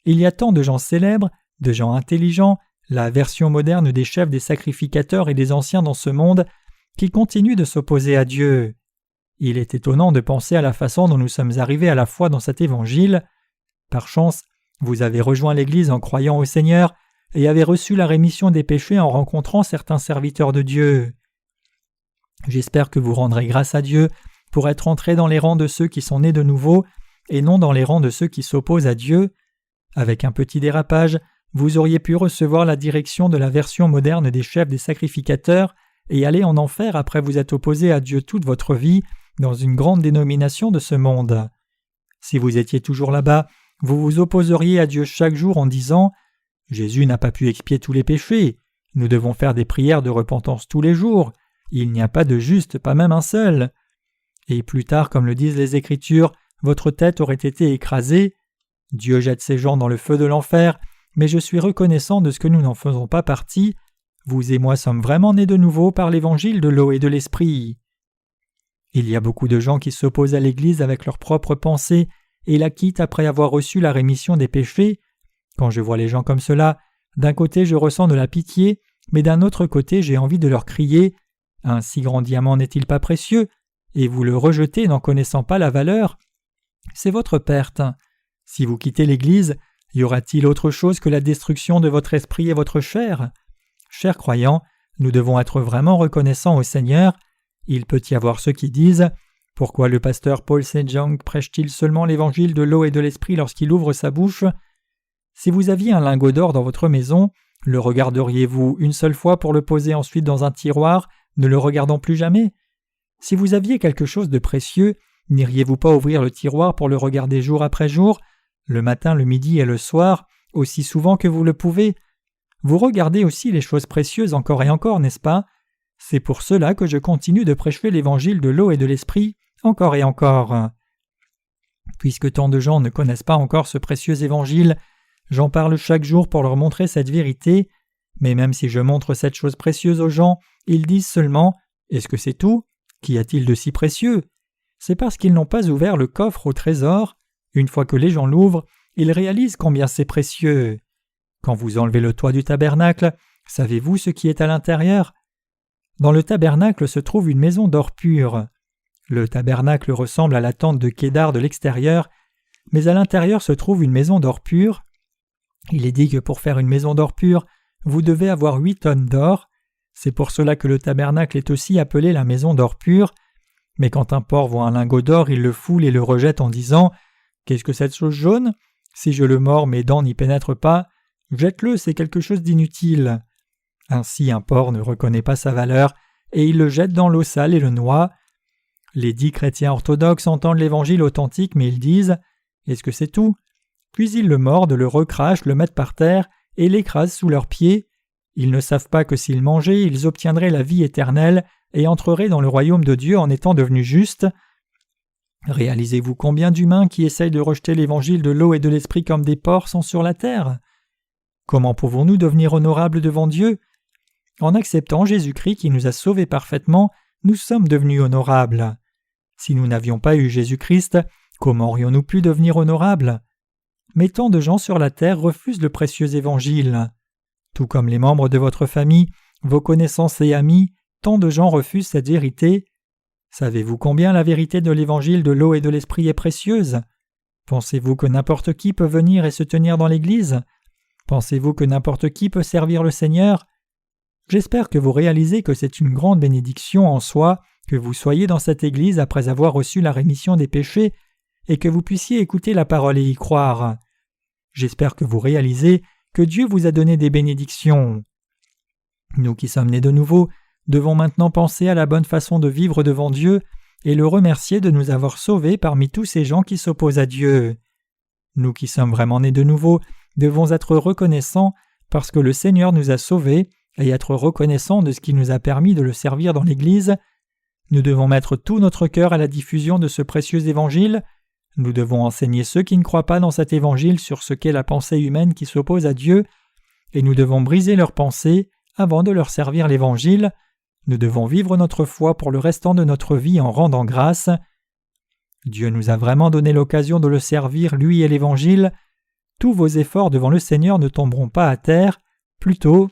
Il y a tant de gens célèbres, de gens intelligents, la version moderne des chefs des sacrificateurs et des anciens dans ce monde qui continuent de s'opposer à Dieu. Il est étonnant de penser à la façon dont nous sommes arrivés à la foi dans cet évangile. Par chance, vous avez rejoint l'Église en croyant au Seigneur et avez reçu la rémission des péchés en rencontrant certains serviteurs de Dieu. J'espère que vous rendrez grâce à Dieu pour être entrés dans les rangs de ceux qui sont nés de nouveau et non dans les rangs de ceux qui s'opposent à Dieu. Avec un petit dérapage, vous auriez pu recevoir la direction de la version moderne des chefs des sacrificateurs et aller en enfer après vous être opposé à Dieu toute votre vie dans une grande dénomination de ce monde. Si vous étiez toujours là-bas, vous vous opposeriez à Dieu chaque jour en disant « Jésus n'a pas pu expier tous les péchés, nous devons faire des prières de repentance tous les jours, il n'y a pas de juste, pas même un seul. » Et plus tard, comme le disent les Écritures, votre tête aurait été écrasée. Dieu jette ces gens dans le feu de l'enfer, mais je suis reconnaissant de ce que nous n'en faisons pas partie. Vous et moi sommes vraiment nés de nouveau par l'évangile de l'eau et de l'esprit. Il y a beaucoup de gens qui s'opposent à l'Église avec leurs propres pensées et la quittent après avoir reçu la rémission des péchés. Quand je vois les gens comme cela, d'un côté je ressens de la pitié, mais d'un autre côté j'ai envie de leur crier « Un si grand diamant n'est-il pas précieux ? Et vous le rejetez n'en connaissant pas la valeur ? C'est votre perte. Si vous quittez l'Église, y aura-t-il autre chose que la destruction de votre esprit et votre chair ? Chers croyants, nous devons être vraiment reconnaissants au Seigneur. Il peut y avoir ceux qui disent « Pourquoi le pasteur Paul Sejong prêche-t-il seulement l'évangile de l'eau et de l'esprit lorsqu'il ouvre sa bouche ?» Si vous aviez un lingot d'or dans votre maison, le regarderiez-vous une seule fois pour le poser ensuite dans un tiroir, ne le regardant plus jamais ? Si vous aviez quelque chose de précieux, n'iriez-vous pas ouvrir le tiroir pour le regarder jour après jour, le matin, le midi et le soir, aussi souvent que vous le pouvez ? Vous regardez aussi les choses précieuses encore et encore, n'est-ce pas ? C'est pour cela que je continue de prêcher l'évangile de l'eau et de l'esprit encore et encore. Puisque tant de gens ne connaissent pas encore ce précieux évangile, j'en parle chaque jour pour leur montrer cette vérité, mais même si je montre cette chose précieuse aux gens, ils disent seulement « Est-ce que c'est tout ? Qu'y a-t-il de si précieux ?» C'est parce qu'ils n'ont pas ouvert le coffre au trésor. Une fois que les gens l'ouvrent, ils réalisent combien c'est précieux. Quand vous enlevez le toit du tabernacle, savez-vous ce qui est à l'intérieur ? Dans le tabernacle se trouve une maison d'or pur. Le tabernacle ressemble à la tente de Kédar de l'extérieur, mais à l'intérieur se trouve une maison d'or pur. Il est dit que pour faire une maison d'or pur, vous devez avoir 8 tonnes d'or. C'est pour cela que le tabernacle est aussi appelé la maison d'or pur. Mais quand un porc voit un lingot d'or, il le foule et le rejette en disant « Qu'est-ce que cette chose jaune ? Si je le mords, mes dents n'y pénètrent pas. Jette-le, c'est quelque chose d'inutile. » Ainsi un porc ne reconnaît pas sa valeur, et il le jette dans l'eau sale et le noie. Les 10 chrétiens orthodoxes entendent l'évangile authentique, mais ils disent « Est-ce que c'est tout ?» Puis ils le mordent, le recrachent, le mettent par terre et l'écrasent sous leurs pieds. Ils ne savent pas que s'ils mangeaient, ils obtiendraient la vie éternelle et entreraient dans le royaume de Dieu en étant devenus justes. Réalisez-vous combien d'humains qui essayent de rejeter l'évangile de l'eau et de l'esprit comme des porcs sont sur la terre ? Comment pouvons-nous devenir honorables devant Dieu ? En acceptant Jésus-Christ qui nous a sauvés parfaitement, nous sommes devenus honorables. Si nous n'avions pas eu Jésus-Christ, comment aurions-nous pu devenir honorables ? Mais tant de gens sur la terre refusent le précieux évangile. Tout comme les membres de votre famille, vos connaissances et amis, tant de gens refusent cette vérité. Savez-vous combien la vérité de l'évangile de l'eau et de l'esprit est précieuse ? Pensez-vous que n'importe qui peut venir et se tenir dans l'Église ? Pensez-vous que n'importe qui peut servir le Seigneur ? J'espère que vous réalisez que c'est une grande bénédiction en soi que vous soyez dans cette Église après avoir reçu la rémission des péchés et que vous puissiez écouter la parole et y croire. J'espère que vous réalisez que Dieu vous a donné des bénédictions. Nous qui sommes nés de nouveau devons maintenant penser à la bonne façon de vivre devant Dieu et le remercier de nous avoir sauvés parmi tous ces gens qui s'opposent à Dieu. Nous qui sommes vraiment nés de nouveau devons être reconnaissants parce que le Seigneur nous a sauvés et être reconnaissants de ce qui nous a permis de le servir dans l'Église. Nous devons mettre tout notre cœur à la diffusion de ce précieux évangile. Nous devons enseigner ceux qui ne croient pas dans cet évangile sur ce qu'est la pensée humaine qui s'oppose à Dieu, et nous devons briser leurs pensées avant de leur servir l'évangile. Nous devons vivre notre foi pour le restant de notre vie en rendant grâce. Dieu nous a vraiment donné l'occasion de le servir, lui et l'évangile. Tous vos efforts devant le Seigneur ne tomberont pas à terre. Plutôt,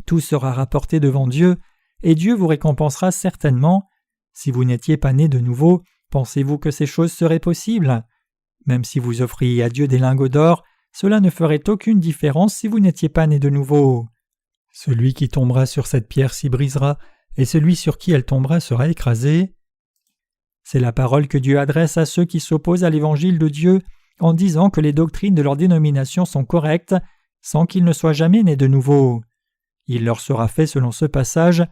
tout sera rapporté devant Dieu, et Dieu vous récompensera certainement. Si vous n'étiez pas né de nouveau, pensez-vous que ces choses seraient possibles? Même si vous offriez à Dieu des lingots d'or, cela ne ferait aucune différence si vous n'étiez pas né de nouveau. Celui qui tombera sur cette pierre s'y brisera, et celui sur qui elle tombera sera écrasé. C'est la parole que Dieu adresse à ceux qui s'opposent à l'évangile de Dieu en disant que les doctrines de leur dénomination sont correctes sans qu'ils ne soient jamais nés de nouveau. Il leur sera fait selon ce passage,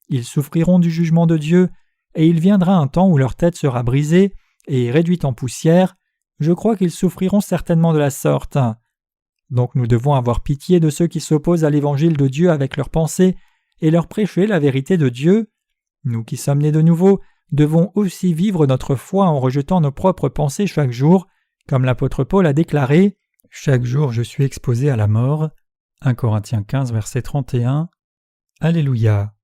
ils souffriront du jugement de Dieu, et il viendra un temps où leur tête sera brisée et réduite en poussière. Je crois qu'ils souffriront certainement de la sorte. Donc nous devons avoir pitié de ceux qui s'opposent à l'évangile de Dieu avec leurs pensées et leur prêcher la vérité de Dieu. Nous qui sommes nés de nouveau devons aussi vivre notre foi en rejetant nos propres pensées chaque jour, comme l'apôtre Paul a déclaré « Chaque jour je suis exposé à la mort » 1 Corinthiens 15, verset 31. Alléluia.